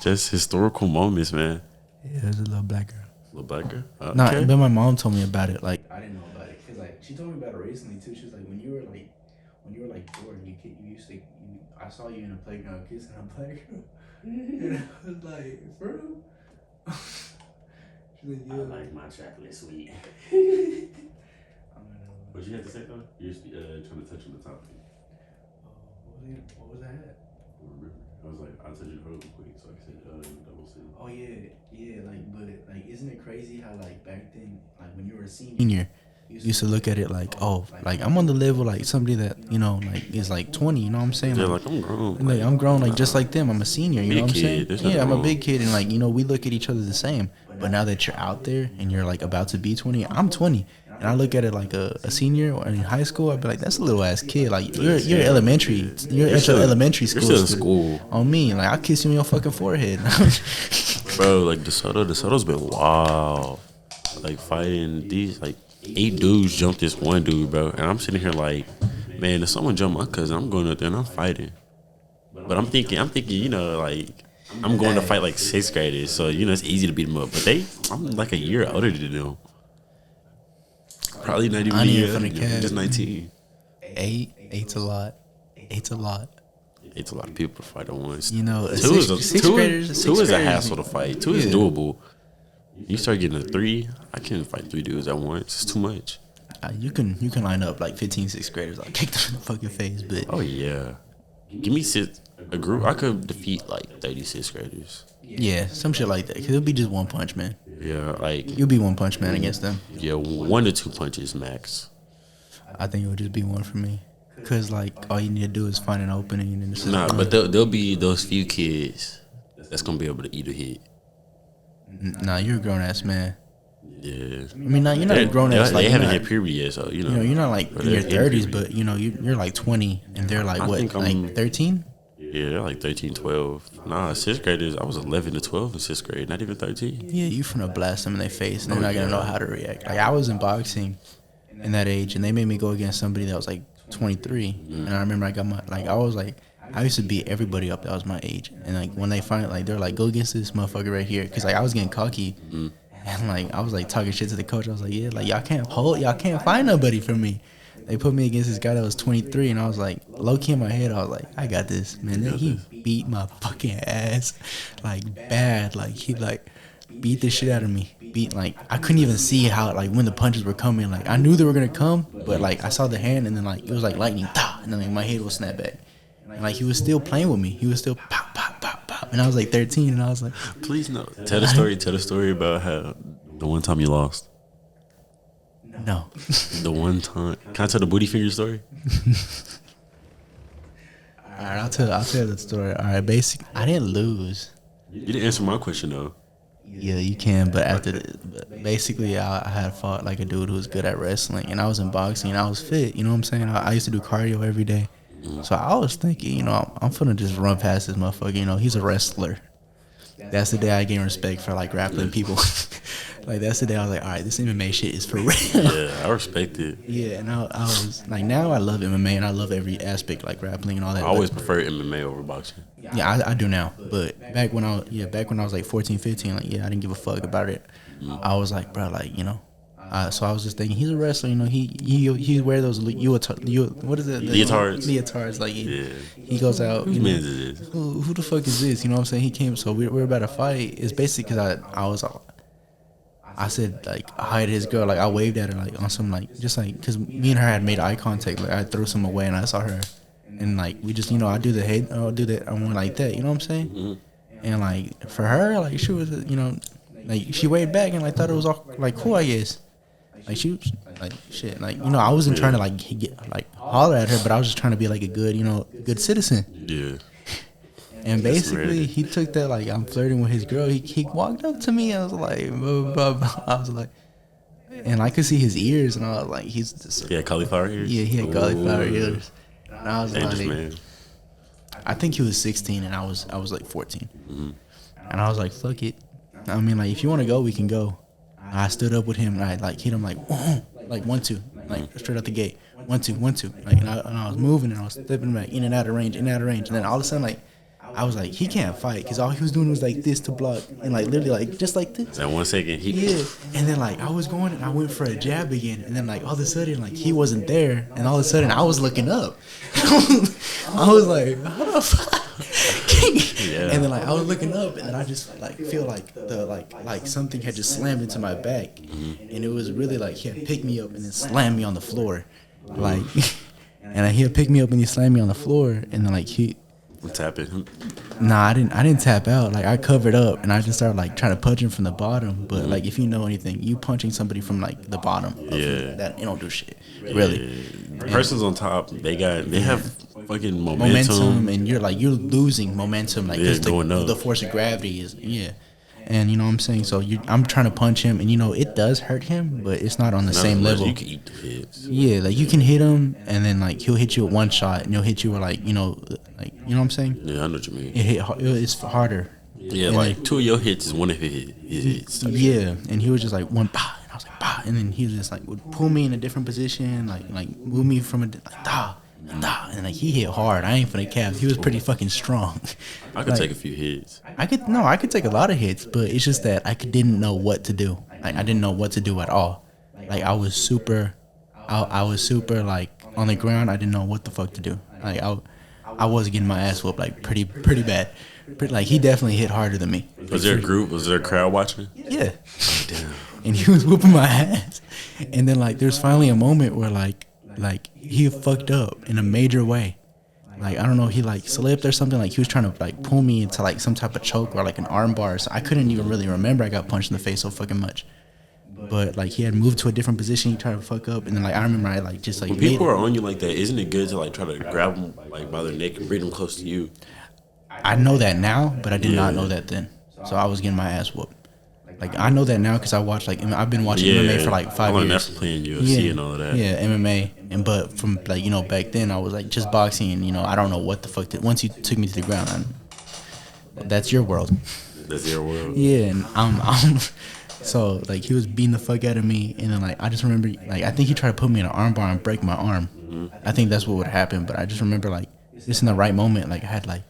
[SPEAKER 1] Just historical moments, man.
[SPEAKER 2] Yeah, it was a little black girl.
[SPEAKER 1] Little black girl? Okay.
[SPEAKER 2] Nah, but my mom told me about it. Like, I didn't know about it. Because, like, she told me about it recently, too. She was like, when you were 4 and you used to, I saw you in the playground kissing a black girl. And I was like, for real? She's like, yeah.
[SPEAKER 1] I like my chocolate sweet. What you had to say, though? You were trying to touch on the topic.
[SPEAKER 2] What was that?
[SPEAKER 1] I don't remember. I was like, I'll touch it real quick, so I said double C.
[SPEAKER 2] Oh yeah, but isn't it crazy how like back then, like when you were a senior, you used to look at it like, oh, like I'm on the level like somebody that like is like 20, you know what I'm saying?
[SPEAKER 1] Yeah,
[SPEAKER 2] like
[SPEAKER 1] I'm grown.
[SPEAKER 2] Like I'm grown, like just like them. I'm a senior, you know what I'm saying? Yeah, I'm a big kid, and like we look at each other the same. But now that you're out there and you're like about to be 20, I'm 20. And I look at it like a senior or in high school, I'd be like, that's a little ass kid. Like you're elementary. You're at your elementary school.
[SPEAKER 1] You're still in school.
[SPEAKER 2] On me. Like I'll kiss you in your fucking forehead.
[SPEAKER 1] Bro, like DeSoto's been wild. Like fighting these 8 dudes jumped this one dude, bro. And I'm sitting here like, man, if someone jump my cousin, I'm going up there and I'm fighting. But I'm thinking, like I'm going to fight like 6th graders, so it's easy to beat them up. But I'm like a year older than them. Probably not even a year older, just 19.
[SPEAKER 2] 8's a lot. 8's a lot.
[SPEAKER 1] It's a lot of people to fight at once.
[SPEAKER 2] Two
[SPEAKER 1] is a hassle to fight. 2 is doable. You start getting a 3, I can't fight 3 dudes at once. It's too much.
[SPEAKER 2] You can line up like 15 6th graders. I'll kick them in the fucking face. But
[SPEAKER 1] oh yeah, give me a group. I could defeat like 36 graders.
[SPEAKER 2] Yeah, some shit like that. Cause it'll be just one punch, man.
[SPEAKER 1] Yeah, like
[SPEAKER 2] you'll be one punch man against them.
[SPEAKER 1] Yeah, 1 to 2 punches max.
[SPEAKER 2] I think it would just be one for me. Cause like all you need to do is find an opening and it's
[SPEAKER 1] but there'll be those few kids that's gonna be able to eat a hit.
[SPEAKER 2] Nah, you're a grown ass man.
[SPEAKER 1] Yeah.
[SPEAKER 2] I mean, you're not a grown ass.
[SPEAKER 1] They haven't hit puberty yet, so you're
[SPEAKER 2] not like in your 30s, but you're like 20, and they're like what, like 13?
[SPEAKER 1] Yeah, they're like 13, 12. Nah, 6th graders, I was 11 to 12 in 6th grade, not even 13.
[SPEAKER 2] Yeah, you finna blast them in their face, and they're not gonna know how to react. Like I was in boxing in that age, and they made me go against somebody that was like 23, and I remember I got I used to beat everybody up that was my age, and like when they finally they're like, go against this motherfucker right here, cause like I was getting cocky, and like I was like talking shit to the coach. I was like, yeah, like y'all can't find nobody for me. They put me against this guy that was 23, and I was like, low key in my head, I was like, I got this, man. Then he beat my fucking ass, like bad, like he like beat the shit out of me. Like I couldn't even see how like when the punches were coming. Like I knew they were gonna come, but like I saw the hand, and then like it was like lightning, and then like my head was snap back. And like he was still playing with me. He was still pop, pop, pop, pop. And I was like 13, and I was like,
[SPEAKER 1] please no. Tell the story about how the one time you lost.
[SPEAKER 2] No.
[SPEAKER 1] The one time. Can I tell the booty finger story?
[SPEAKER 2] All right, I'll tell the story. All right, I didn't lose.
[SPEAKER 1] You didn't answer my question though.
[SPEAKER 2] Yeah, you can, but basically, I had fought like a dude who was good at wrestling, and I was in boxing, and I was fit. You know what I'm saying? I used to do cardio every day. So I was thinking, I'm finna just run past this motherfucker. He's a wrestler. That's the day I gained respect for like grappling people. Like that's the day I was like, all right, this MMA shit is for real.
[SPEAKER 1] Yeah, I respect it.
[SPEAKER 2] Yeah, and I was like, now I love MMA and I love every aspect like grappling and all that.
[SPEAKER 1] I always prefer MMA over boxing.
[SPEAKER 2] Yeah, I do now. But back when I was like 14, 15, like I didn't give a fuck about it. I was like, bro, like so I was just thinking, he's a wrestler, he wear those what is it? Leotards, like he goes out.
[SPEAKER 1] Whose man is this?
[SPEAKER 2] Who the fuck is this? You know what I'm saying? He came, so we're about to fight. It's basically because I said like hi to his girl, like I waved at her like on some like just like because me and her had made eye contact, like I threw some away and I saw her, and like we just I do the head, I'll do that, I want like that, you know what I'm saying? Mm-hmm. And like for her, like she was like she waved back and like thought it was all like cool, I guess. Like she was like shit. Like I wasn't trying to like get like holler at her, but I was just trying to be like a good good citizen.
[SPEAKER 1] Yeah.
[SPEAKER 2] And basically, he took that like I'm flirting with his girl. He walked up to me. I was like, blah, blah, blah. I was like, and I could see his ears, and I was like, he's just
[SPEAKER 1] He had cauliflower ears.
[SPEAKER 2] Yeah, he had cauliflower ears. And I was
[SPEAKER 1] Dangerous
[SPEAKER 2] like,
[SPEAKER 1] man.
[SPEAKER 2] I think he was 16, and I was like 14. And I was like, fuck it. I mean, like if you want to go, we can go. And I stood up with him, and I like hit him like 1, 2, like straight out the gate, 1, 2, 1, 2. Like and I was moving, and I was stepping back in and out of range, and then all of a sudden like. I was like, he can't fight because all he was doing was like this to block and like literally like just like this.
[SPEAKER 1] That 1 second,
[SPEAKER 2] And then like I was going and I went for a jab again, and then like all of a sudden like he wasn't there, and all of a sudden I was looking up. I was like, how the fuck?
[SPEAKER 1] Yeah.
[SPEAKER 2] And then like I was looking up, and then I just like feel like the like something had just slammed into my back, and it was really like he had picked me up and then slammed me on the floor, like, and he had picked me up and he slammed me on the floor, and then like he.
[SPEAKER 1] Tap it.
[SPEAKER 2] Nah, I didn't tap out. Like I covered up and I just started like trying to punch him from the bottom. But like if you know anything, you punching somebody from like the bottom. That you don't do shit. Really.
[SPEAKER 1] The person's on top. They have fucking momentum,
[SPEAKER 2] and you're losing momentum. Like
[SPEAKER 1] yeah, going up.
[SPEAKER 2] The force of gravity is And you know what I'm saying? So I'm trying to punch him, and it does hurt him, but it's not on the same level.
[SPEAKER 1] You can eat the hits.
[SPEAKER 2] Yeah, like you can hit him, and then like he'll hit you with one shot, and he'll hit you with like you know what I'm saying?
[SPEAKER 1] Yeah, I know what you mean.
[SPEAKER 2] It's harder.
[SPEAKER 1] Yeah,
[SPEAKER 2] and
[SPEAKER 1] like 2 of your hits is one of his hits.
[SPEAKER 2] Yeah, and he was just like one, bah, and I was like, bah, and then he was just like would pull me in a different position, like move me from a like da. And like he hit hard. I ain't finna cap. He was pretty fucking strong.
[SPEAKER 1] I could take a few hits.
[SPEAKER 2] I could take a lot of hits, but it's just that I didn't know what to do. Like I didn't know what to do at all. Like I was super like on the ground. I didn't know what the fuck to do. Like I was getting my ass whooped like pretty bad. Like he definitely hit harder than me.
[SPEAKER 1] Was there a group? Was there a crowd watching?
[SPEAKER 2] Yeah.
[SPEAKER 1] Oh, damn.
[SPEAKER 2] And he was whooping my ass. And then like there's finally a moment where like he fucked up in a major way. Like I don't know, he like slipped or something. Like he was trying to like pull me into like some type of choke or like an arm bar. So I couldn't even really remember I got punched in the face so fucking much. But like he had moved to a different position. He tried to fuck up, and then like I remember I like just like
[SPEAKER 1] when people are on you like that, isn't it good to like try to grab them like by their neck and bring them close to you?
[SPEAKER 2] I know that now, but I did not know that then. So I was getting my ass whooped. Like I know that now because I watched like I've been watching MMA for like 5 years.
[SPEAKER 1] That's playing UFC and all of that.
[SPEAKER 2] Yeah, MMA, but from like back then I was like just boxing, and I don't know what the fuck. Once you took me to the ground, that's your world.
[SPEAKER 1] That's your world.
[SPEAKER 2] Yeah, and I'm so like he was beating the fuck out of me, and then like I just remember like I think he tried to put me in an arm bar and break my arm. I think that's what would happen, but I just remember like just in the right moment, like I had like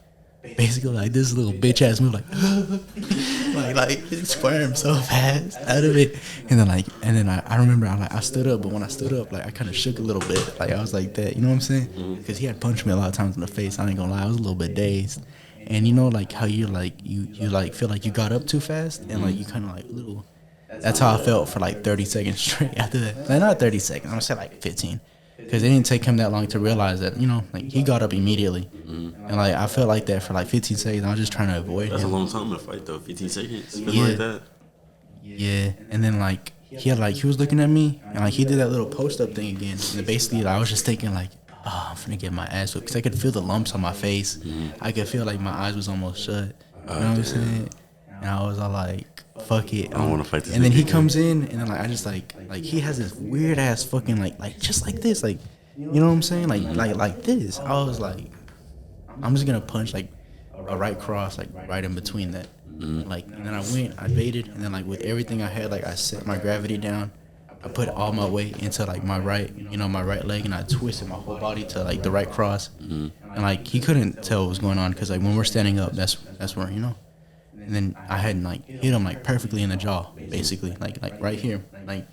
[SPEAKER 2] basically like this little bitch ass move like squirm so fast out of it, and then I remember I stood up, but when I stood up like I kind of shook a little bit, like I was like that, you know what I'm saying? Because he had punched me a lot of times in the face. I ain't gonna lie, I was a little bit dazed, and like how you like you like feel like you got up too fast, and like you kind of like little. That's how I felt for like 30 seconds straight after that. Like, not 30 seconds, I'm gonna say like 15. Because it didn't take him that long to realize that, like he got up immediately. And like I felt like that for like 15 seconds. I was just trying to avoid
[SPEAKER 1] That's
[SPEAKER 2] him.
[SPEAKER 1] a long time to fight though, 15 seconds.
[SPEAKER 2] Yeah.
[SPEAKER 1] Like that.
[SPEAKER 2] Yeah. And then like he was looking at me, and like he did that little post up thing again. And basically I was just thinking like, oh, I'm finna get my ass whipped. Because I could feel the lumps on my face. I could feel like my eyes was almost shut. You know what I'm saying? And I was all like, fuck it.
[SPEAKER 1] I don't want to fight this.
[SPEAKER 2] And then he comes in, and then like I just like he has this weird ass fucking like just like this, like, you know what I'm saying, like this. I was like, I'm just gonna punch like a right cross like right in between that. Like, and then I baited, and then like with everything I had, like I set my gravity down. I put all my weight into like my right leg, and I twisted my whole body to like the right cross. And like he couldn't tell what was going on because like when we're standing up, that's where And then I had like hit him like perfectly in the jaw, basically, like right here, like,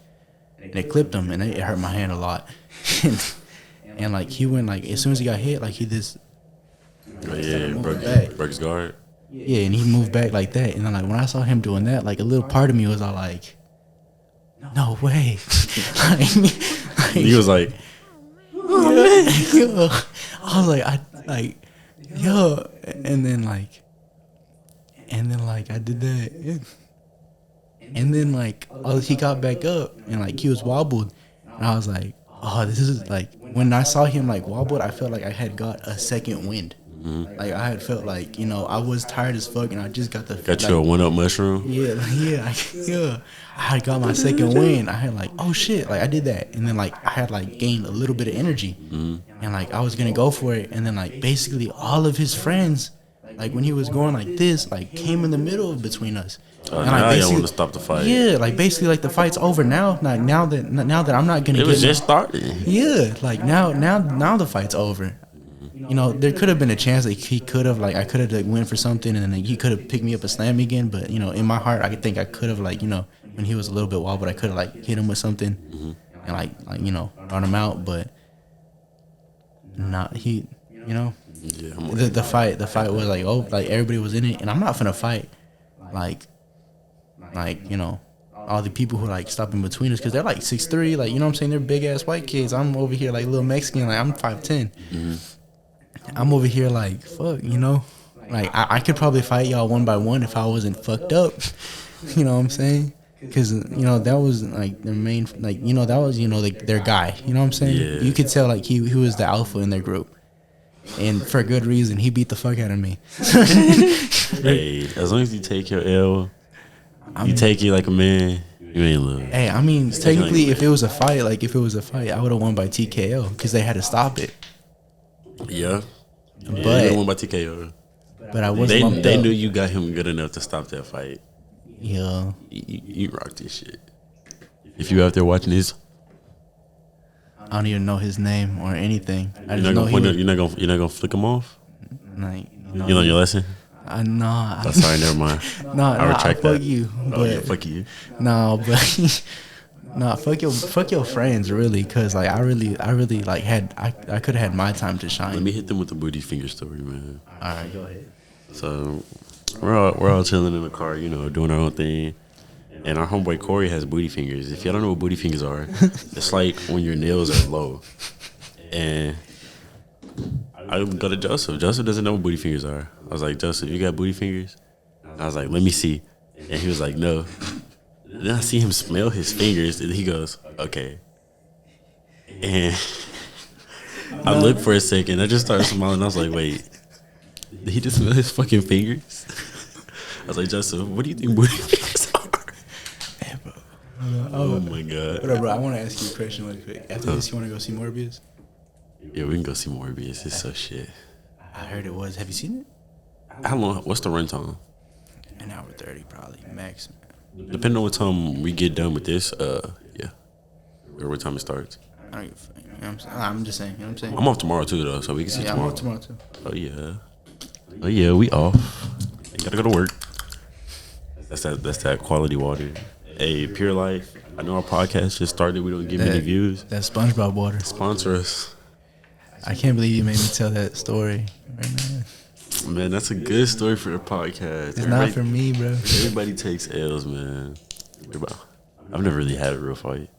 [SPEAKER 2] and it clipped him, and it hurt my hand a lot. And like he went like as soon as he got hit, like he just
[SPEAKER 1] broke his guard.
[SPEAKER 2] Yeah, and he moved back like that, and then like when I saw him doing that, like a little part of me was all like, no way.
[SPEAKER 1] He was like,
[SPEAKER 2] yo. I was like, yo, and then like I did that, And then like, he got back up and like he was wobbled, and I was like, oh, this is like, when I saw him like wobbled, I felt like I had got a second wind. Like I had felt like, you know, I was tired as fuck, and I just got
[SPEAKER 1] Got you a 1-up mushroom.
[SPEAKER 2] Yeah, I had got my second wind. I had like, oh shit, like I did that, and then like I had like gained a little bit of energy, and like I was gonna go for it, and then like basically all of his friends, like when he was going like this, like came in the middle of between us.
[SPEAKER 1] And now you want to stop the fight.
[SPEAKER 2] Yeah, like basically like the fight's over now. Like now that I'm not gonna.
[SPEAKER 1] It was just starting.
[SPEAKER 2] Yeah, like now the fight's over. You know, there could have been a chance that he could have, like, I could have like went for something, and then like, he could have picked me up and slammed me again. But you know, in my heart, I think I could have, like, you know, when he was a little bit wild, but I could have like hit him with something and like you know, run him out. But not he, you know.
[SPEAKER 1] Yeah,
[SPEAKER 2] the fight was like, oh, like everybody was in it, and I'm not finna fight like you know, all the people who like stop in between us, because they're like 6'3", like, you know what I'm saying, they're big ass white kids. I'm over here like little Mexican, like I'm 5'10". I'm over here like, fuck, you know, like I could probably fight y'all one by one if I wasn't fucked up. You know what I'm saying? Because, you know, that was like their main, like, you know, that was, you know, like their guy. You know what I'm saying?
[SPEAKER 1] Yeah.
[SPEAKER 2] You could tell like he was the alpha in their group, and for good reason. He beat the fuck out of me.
[SPEAKER 1] Hey, as long as you take your L, you take it like a man. You ain't lose.
[SPEAKER 2] Hey, I mean, technically, if it was a fight, I would have won by TKO because they had to stop it.
[SPEAKER 1] Yeah.
[SPEAKER 2] But
[SPEAKER 1] you won by TKO.
[SPEAKER 2] But I wasn't.
[SPEAKER 1] They knew you got him good enough to stop that fight.
[SPEAKER 2] Yeah.
[SPEAKER 1] You rock this shit. If you out there watching this,
[SPEAKER 2] I don't even know his name or anything.
[SPEAKER 1] You're not gonna flick him off.
[SPEAKER 2] Like,
[SPEAKER 1] you learn your lesson.
[SPEAKER 2] Nah.
[SPEAKER 1] Oh, sorry, never mind.
[SPEAKER 2] I
[SPEAKER 1] retract
[SPEAKER 2] fuck
[SPEAKER 1] that.
[SPEAKER 2] you. But,
[SPEAKER 1] oh yeah, fuck you.
[SPEAKER 2] No, but nah, fuck your friends, really, because like I really like I could have had my time to shine.
[SPEAKER 1] Let me hit them with the booty finger story, man.
[SPEAKER 2] All right, go ahead.
[SPEAKER 1] So we're all chilling in the car, you know, doing our own thing. And our homeboy Corey has booty fingers. If y'all don't know what booty fingers are, it's like when your nails are low. And I go to Joseph. Joseph doesn't know what booty fingers are. I was like, Joseph, you got booty fingers? And I was like, let me see. And he was like, no. Then I see him smell his fingers, and he goes, okay. And I looked for a second. I just started smiling. I was like, wait, did he just smell his fucking fingers? I was like, Joseph, what do you think booty fingers are?
[SPEAKER 2] Hey, bro.
[SPEAKER 1] Oh my God.
[SPEAKER 2] Bro, I want to ask you a question really quick. After this, you want to go see Morbius?
[SPEAKER 1] Yeah, we can go see Morbius. It's so shit.
[SPEAKER 2] I heard it was. Have you seen it?
[SPEAKER 1] How long? What's the runtime?
[SPEAKER 2] An hour 30, probably max.
[SPEAKER 1] Depending on what time we get done with this, yeah, or what time it starts.
[SPEAKER 2] I'm just saying. You know what I'm saying?
[SPEAKER 1] I'm off tomorrow too, though, so we can see tomorrow.
[SPEAKER 2] I'm off tomorrow too.
[SPEAKER 1] Oh yeah, we off. Ain't gotta go to work. That's that quality water. Hey, Pure Life. I know our podcast just started. We don't get many views.
[SPEAKER 2] That SpongeBob water.
[SPEAKER 1] Sponsor us.
[SPEAKER 2] I can't believe you made me tell that story right now.
[SPEAKER 1] Man, that's a good story for the podcast.
[SPEAKER 2] It's not for me, bro.
[SPEAKER 1] Everybody takes L's, man. I've never really had a real fight.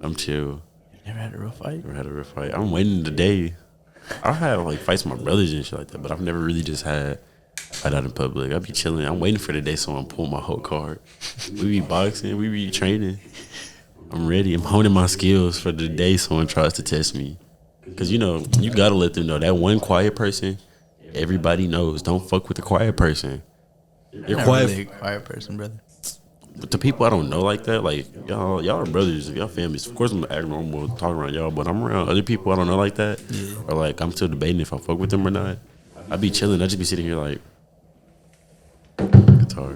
[SPEAKER 1] I'm chill.
[SPEAKER 2] Never had a real fight?
[SPEAKER 1] Never had a real fight. I'm waiting today. I've had like fights with my brothers and shit like that, but I've never really just had a fight out in public. I be chilling. I'm waiting for the day someone pull my whole card. We be boxing. We be training. I'm ready. I'm honing my skills for the day someone tries to test me. Because, you know, you got to let them know that one quiet person, everybody knows. Don't fuck with the quiet person. You're
[SPEAKER 2] not
[SPEAKER 1] quiet.
[SPEAKER 2] Really a quiet person, brother.
[SPEAKER 1] But the people I don't know like that, like, y'all are brothers, y'all families. Of course, I'm acting normal, talking around y'all, but I'm around other people I don't know like that. Yeah. Or, like, I'm still debating if I fuck with them or not. I be chilling. I just be sitting here like, guitar.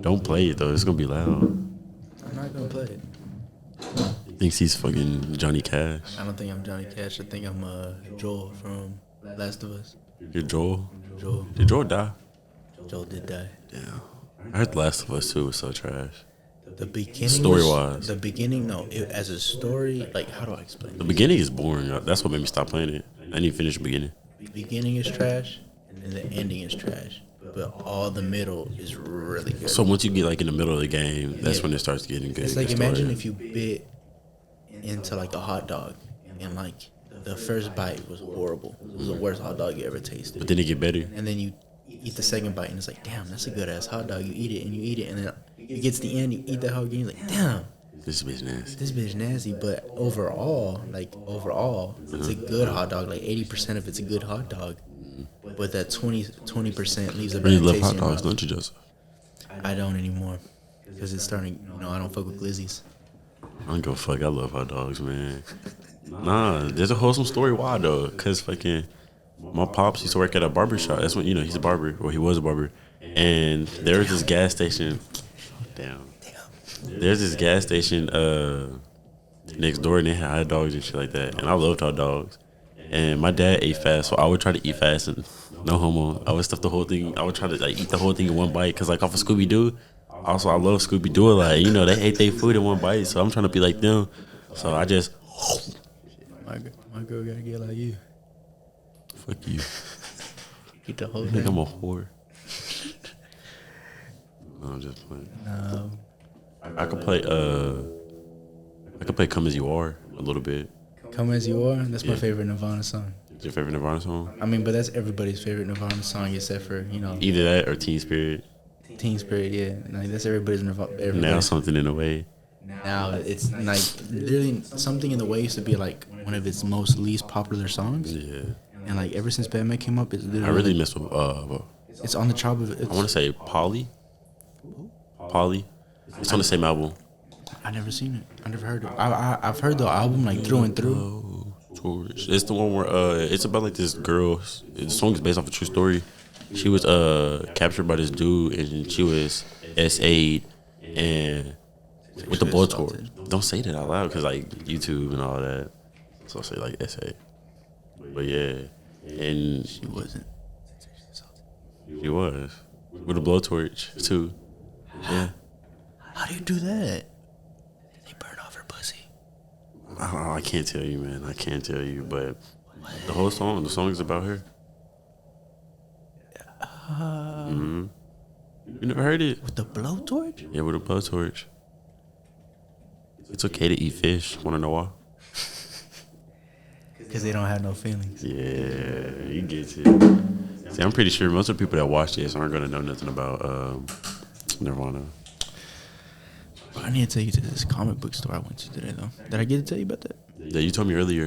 [SPEAKER 1] Don't play it, though. It's going to be loud.
[SPEAKER 2] I'm not going to play it.
[SPEAKER 1] Thinks he's fucking Johnny Cash.
[SPEAKER 2] I don't think I'm Johnny Cash. I think I'm Joel from Last of Us.
[SPEAKER 1] You're Joel?
[SPEAKER 2] Joel.
[SPEAKER 1] Did Joel die?
[SPEAKER 2] Joel did die.
[SPEAKER 1] Yeah. I heard The Last of Us 2 was so trash.
[SPEAKER 2] The beginning,
[SPEAKER 1] story-wise.
[SPEAKER 2] The beginning, no. As a story, like, how do I explain it?
[SPEAKER 1] The beginning is boring. That's what made me stop playing it. I didn't even finish the beginning.
[SPEAKER 2] The beginning is trash, and the ending is trash. But all the middle is really good.
[SPEAKER 1] So once you get, like, in the middle of the game, that's when it starts getting good.
[SPEAKER 2] It's like, imagine if you bit into, like, a hot dog, and, like, the first bite was horrible. It was the worst hot dog you ever tasted.
[SPEAKER 1] But then it get better.
[SPEAKER 2] And then you eat the second bite, and it's like, damn, that's a good-ass hot dog. You eat it, and then You gets the end, you eat the whole game, you're like, damn,
[SPEAKER 1] This bitch nasty.
[SPEAKER 2] this bitch nasty. But overall, it's a good hot dog. Like 80% of it's a good hot dog. But that 20% leaves a bad
[SPEAKER 1] Really love
[SPEAKER 2] taste
[SPEAKER 1] hot
[SPEAKER 2] in your
[SPEAKER 1] dogs,
[SPEAKER 2] mouth.
[SPEAKER 1] don't you, Joseph?
[SPEAKER 2] I don't anymore. Because it's starting, I don't fuck with glizzies.
[SPEAKER 1] I don't give a fuck. I love hot dogs, man. Nah, there's a wholesome story why though. Cause fucking my pops used to work at a barber shop. That's when he's a barber, or he was a barber. And there was this gas station. Damn. There's this gas station next door, and they had hot dogs and shit like that. And I loved hot dogs. And my dad ate fast, so I would try to eat fast and no homo. I would stuff the whole thing. I would try to like eat the whole thing in one bite, cause like off of Scooby Doo. Also, I love Scooby Doo. Like they ate their food in one bite, so I'm trying to be like them. So I just
[SPEAKER 2] My girl gotta get like you.
[SPEAKER 1] fuck you.
[SPEAKER 2] Eat the whole
[SPEAKER 1] I think
[SPEAKER 2] thing.
[SPEAKER 1] I'm a whore. No, I'm just playing.
[SPEAKER 2] No.
[SPEAKER 1] I could play Come As You Are a little bit.
[SPEAKER 2] Come As You Are, that's my
[SPEAKER 1] Yeah.
[SPEAKER 2] favorite Nirvana song.
[SPEAKER 1] Is your favorite Nirvana song?
[SPEAKER 2] I mean, but that's everybody's favorite Nirvana song except for,
[SPEAKER 1] Either that or Teen Spirit.
[SPEAKER 2] Teen Spirit, yeah. Like, that's everybody's Nirvana.
[SPEAKER 1] Now Something in a Way.
[SPEAKER 2] Now it's like literally something in the way used to be like one of its most least popular songs,
[SPEAKER 1] Yeah.
[SPEAKER 2] and like ever since Batman came up, it's literally
[SPEAKER 1] I really miss with
[SPEAKER 2] it's on the top of it.
[SPEAKER 1] I want to say Polly. It's on the same album.
[SPEAKER 2] I never seen it. I never heard it. I've heard the album like through and through.
[SPEAKER 1] Oh, George. It's the one where it's about like this girl. The song is based off a true story. She was captured by this dude, and she was SA'd and with the blowtorch. Don't say that out loud, cause like YouTube and all that. So I say like SA. But yeah, and
[SPEAKER 2] She wasn't.
[SPEAKER 1] she was with a blowtorch too. Yeah.
[SPEAKER 2] How do you do that? They burn off her pussy.
[SPEAKER 1] I can't tell you, man. I can't tell you, but the song is about her. You never heard it?
[SPEAKER 2] With the blowtorch?
[SPEAKER 1] Yeah, with a blowtorch. It's okay to eat fish. Want to know why?
[SPEAKER 2] Because they don't have no feelings.
[SPEAKER 1] Yeah, you get it. See, I'm pretty sure most of the people that watch this aren't gonna know nothing about Nirvana.
[SPEAKER 2] I need to take you to this comic book store I went to today, though. Did I get to tell you about that?
[SPEAKER 1] Yeah, you told me earlier.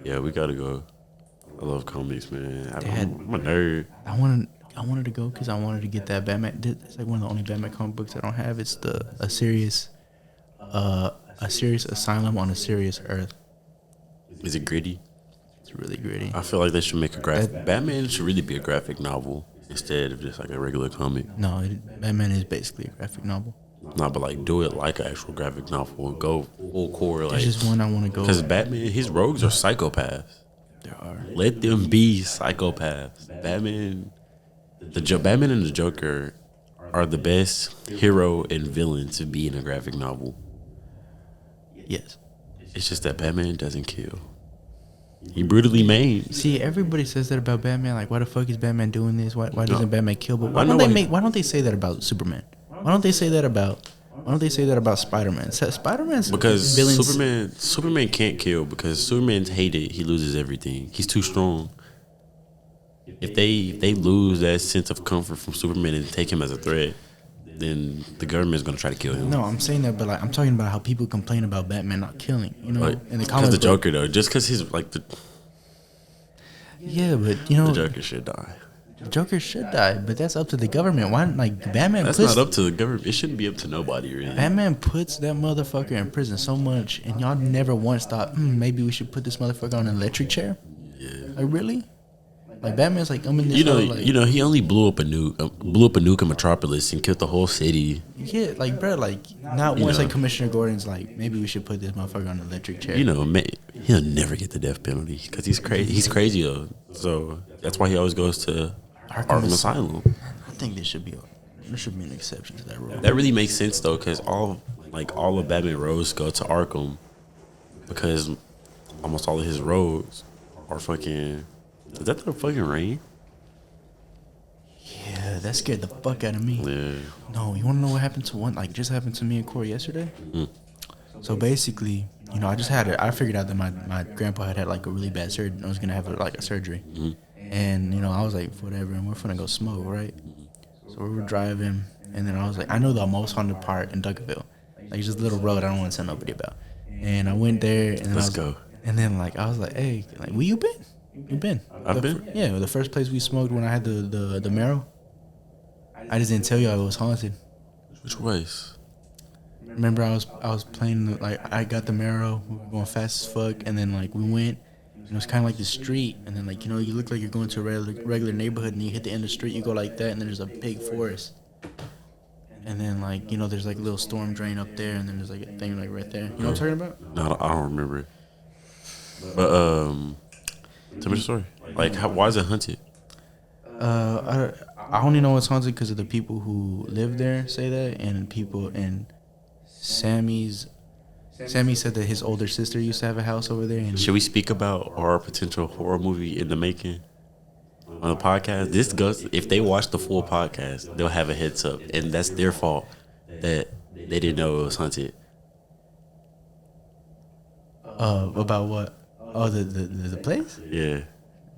[SPEAKER 1] Yeah, we gotta go. I love comics, man. I'm a nerd.
[SPEAKER 2] I wanted to go because I wanted to get that Batman. It's like one of the only Batman comic books I don't have. It's a serious asylum on a serious Earth.
[SPEAKER 1] Is it gritty?
[SPEAKER 2] It's really gritty.
[SPEAKER 1] I feel like they should make a graphic. Batman should really be a graphic novel instead of just like a regular comic.
[SPEAKER 2] No, Batman is basically a graphic novel.
[SPEAKER 1] Nah, but like do it like an actual graphic novel and go full core. Like,
[SPEAKER 2] There's just one I want to go.
[SPEAKER 1] because Batman, his rogues are psychopaths.
[SPEAKER 2] There are.
[SPEAKER 1] Let them be psychopaths. Batman and the Joker are the best hero and villain to be in a graphic novel.
[SPEAKER 2] Yes.
[SPEAKER 1] It's just that Batman doesn't kill. He brutally maims.
[SPEAKER 2] See, everybody says that about Batman. Like, why the fuck is Batman doing this? Why doesn't Batman kill? But
[SPEAKER 1] I know why
[SPEAKER 2] why don't they say that about Superman? Why don't they say that about Spider-Man? Spider-Man's
[SPEAKER 1] Because
[SPEAKER 2] villains.
[SPEAKER 1] Superman can't kill because Superman's hated. He loses everything. He's too strong. If they lose that sense of comfort from Superman and take him as a threat, then the government's gonna try to kill him.
[SPEAKER 2] No, I'm saying that, but like I'm talking about how people complain about Batman not killing. You know,
[SPEAKER 1] Like,
[SPEAKER 2] in the
[SPEAKER 1] because
[SPEAKER 2] comic
[SPEAKER 1] the
[SPEAKER 2] book.
[SPEAKER 1] Joker though, just because he's like the
[SPEAKER 2] Yeah, but you know,
[SPEAKER 1] Joker should die.
[SPEAKER 2] the Joker should die, but that's up to the government. Why, like Batman?
[SPEAKER 1] That's not up to the government. It shouldn't be up to nobody, really.
[SPEAKER 2] Batman puts that motherfucker in prison so much, and y'all never once thought, maybe we should put this motherfucker on an electric chair.
[SPEAKER 1] Yeah.
[SPEAKER 2] Like really? Like Batman's like, I'm in this.
[SPEAKER 1] You know,
[SPEAKER 2] whole, like,
[SPEAKER 1] he only blew up a nuke in Metropolis and killed the whole city.
[SPEAKER 2] yeah, like bro, like not
[SPEAKER 1] You
[SPEAKER 2] once.
[SPEAKER 1] know.
[SPEAKER 2] Like Commissioner Gordon's like, maybe we should put this motherfucker on an electric chair.
[SPEAKER 1] You know, he'll never get the death penalty because he's crazy. He's crazy though, so that's why he always goes to Arkham Asylum.
[SPEAKER 2] I think there should be an exception to that rule.
[SPEAKER 1] That really makes sense though, because all of Batman roads go to Arkham, because almost all of his roads are fucking. Is that the fucking rain?
[SPEAKER 2] Yeah, that scared the fuck out of me.
[SPEAKER 1] Yeah.
[SPEAKER 2] No, you want to know what happened to one? Like, just happened to me and Corey yesterday. So basically, you know, I figured out that my grandpa had like a really bad surgery. I was gonna have like a surgery, and you know, I was like, whatever, and we're gonna go smoke, right? So we were driving, And then I was like, I know the most haunted part in Duncanville. Like, just a little road I don't want to tell nobody about. And I went there, and then
[SPEAKER 1] Let's go.
[SPEAKER 2] And then, like, I was like, hey, like, where you been? You been?
[SPEAKER 1] I've been?
[SPEAKER 2] Yeah, the first place we smoked when I had the marrow. I just didn't tell you I was haunted.
[SPEAKER 1] Which ways?
[SPEAKER 2] Remember, I was playing, like, I got the marrow, we were going fast as fuck, and then, like, we went, and it was kind of like the street, and then, like, you know, you look like you're going to a regular neighborhood, and you hit the end of the street, you go like that, and then there's a big forest. And then, like, you know, there's, like, a little storm drain up there, and then there's, like, a thing, like, right there. You know what I'm talking about?
[SPEAKER 1] No, I don't remember it. But, tell me the story. Like, why is it haunted?
[SPEAKER 2] I only know it's haunted because of the people who live there say that, and Sammy said that his older sister used to have a house over there. And
[SPEAKER 1] Should we speak about our potential horror movie in the making on the podcast? This goes, if they watch the full podcast, they'll have a heads up, and that's their fault that they didn't know it was haunted.
[SPEAKER 2] About what? Oh, the place?
[SPEAKER 1] Yeah.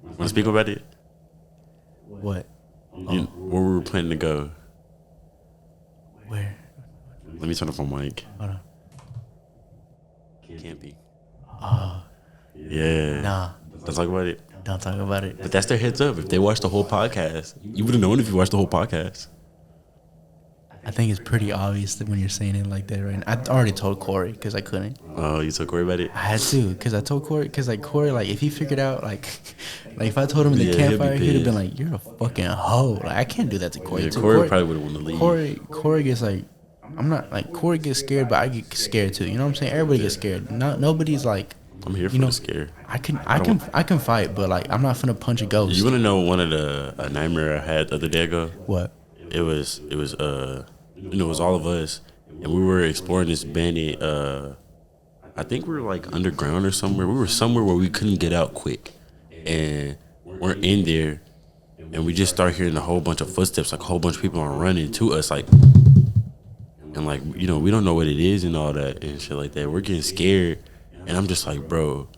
[SPEAKER 1] Want to speak about it?
[SPEAKER 2] What?
[SPEAKER 1] Where we were planning to go.
[SPEAKER 2] Where?
[SPEAKER 1] Let me turn off my mic.
[SPEAKER 2] Hold on.
[SPEAKER 1] Camping. Yeah.
[SPEAKER 2] Nah,
[SPEAKER 1] Don't talk about it.
[SPEAKER 2] don't talk about it.
[SPEAKER 1] But that's their heads up. If they watch the whole podcast, you would have known if you watched the whole podcast.
[SPEAKER 2] I think it's pretty obvious that when you're saying it like that, right? I already told Corey because I couldn't.
[SPEAKER 1] Oh, you told Corey about it?
[SPEAKER 2] I had to because I told Corey because like Corey, like if he figured out like if I told him in the
[SPEAKER 1] Yeah, he'll be
[SPEAKER 2] campfire, he'd have been
[SPEAKER 1] pissed.
[SPEAKER 2] like, "You're a fucking hoe." Like I can't do that to Corey.
[SPEAKER 1] Yeah,
[SPEAKER 2] too.
[SPEAKER 1] Corey probably would have wanted to leave.
[SPEAKER 2] Corey gets like, I'm not like Corey gets scared, but I get scared too. You know what I'm saying? Everybody gets scared. Nobody's like,
[SPEAKER 1] I'm here for
[SPEAKER 2] you know,
[SPEAKER 1] the scare.
[SPEAKER 2] I can fight, but like I'm not finna punch a ghost.
[SPEAKER 1] You want to know one of a nightmare I had the other day ago?
[SPEAKER 2] What?
[SPEAKER 1] It was it was all of us, and we were exploring this abandoned. I think we were like underground or somewhere. We were somewhere where we couldn't get out quick, and we're in there, and we just start hearing a whole bunch of footsteps, like a whole bunch of people are running to us, like, and like we don't know what it is and all that and shit like that. We're getting scared, and I'm just like, bro.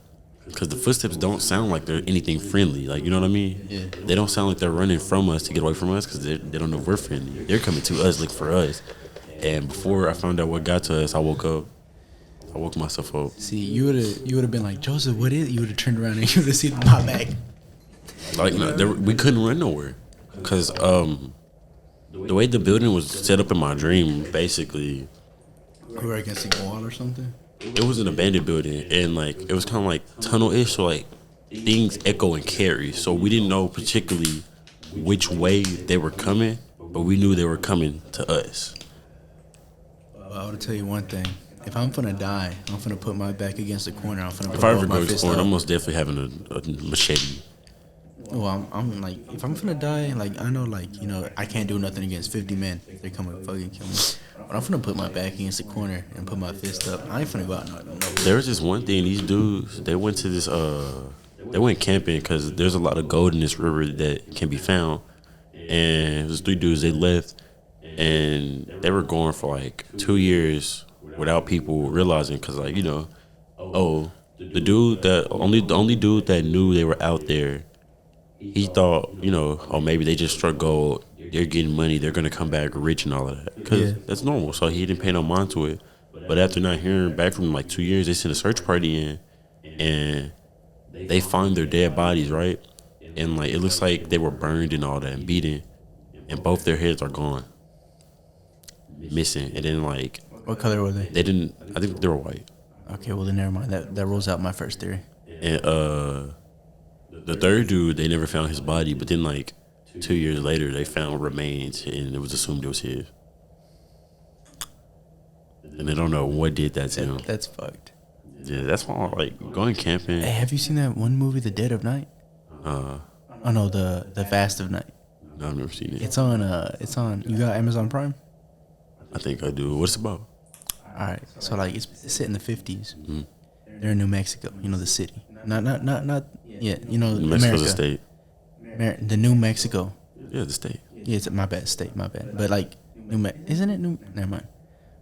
[SPEAKER 1] Because the footsteps don't sound like they're anything friendly. Like, you know what I mean?
[SPEAKER 2] Yeah.
[SPEAKER 1] They don't sound like they're running from us to get away from us because they don't know if we're friendly. They're coming to us, looking for us. And before I found out what got to us, I woke up. I woke myself up.
[SPEAKER 2] See, you would have been like, Joseph, what is? You would have turned around and you would have seen my bag.
[SPEAKER 1] Like, no, we couldn't run nowhere. Because the way the building was set up in my dream, basically,
[SPEAKER 2] You were against a wall or something.
[SPEAKER 1] it was an abandoned building, and like it was kind of like tunnel-ish, so like things echo and carry. So we didn't know particularly which way they were coming, but we knew they were coming to us.
[SPEAKER 2] Well, I want to tell you one thing. If I'm finna die, I'm finna put my back against the corner. I'm finna put
[SPEAKER 1] If I ever
[SPEAKER 2] both my
[SPEAKER 1] go
[SPEAKER 2] fists
[SPEAKER 1] exploring,
[SPEAKER 2] up.
[SPEAKER 1] I'm most definitely having a machete.
[SPEAKER 2] Well, I'm like, if I'm finna die, like I know, like you know, I can't do nothing against 50 men. They're coming to fucking kill me. But I'm finna put my back against the corner and put my fist up. I ain't finna go out no.
[SPEAKER 1] There was this one thing. These dudes, they went to this. They went camping because there's a lot of gold in this river that can be found. And there's 3 dudes. They left, and they were going for like 2 years without people realizing. Cause like the only dude that knew they were out there. He thought, maybe they just struck gold. They're getting money. They're gonna come back rich and all of that. Cause that's normal. So he didn't pay no mind to it. But after not hearing back from them like 2 years, they sent a search party in, and they find their dead bodies, right? And like it looks like they were burned and all that and beaten, and both their heads are gone, missing. And then like
[SPEAKER 2] What color were they?
[SPEAKER 1] they didn't. I think they were white.
[SPEAKER 2] Okay, well then never mind. That rules out my first theory.
[SPEAKER 1] And the third dude, they never found his body, but then like 2 years later, they found remains, and it was assumed it was his. And they don't know what did that to him.
[SPEAKER 2] That's fucked.
[SPEAKER 1] Yeah, that's why I like going camping.
[SPEAKER 2] Hey, have you seen that one movie, The Dead of Night? Oh no, the Vast of Night.
[SPEAKER 1] No, I've never seen it.
[SPEAKER 2] It's on. You got Amazon Prime?
[SPEAKER 1] I think I do. What's it about?
[SPEAKER 2] All right, so like it's set in the 50s. Mm-hmm. They're in New Mexico. You know the city. Not. Yeah, you know
[SPEAKER 1] New Mexico's
[SPEAKER 2] America.
[SPEAKER 1] a state.
[SPEAKER 2] The New Mexico.
[SPEAKER 1] Yeah, the state.
[SPEAKER 2] Yeah, it's my bad. State, my bad. But like isn't it New? Never mind.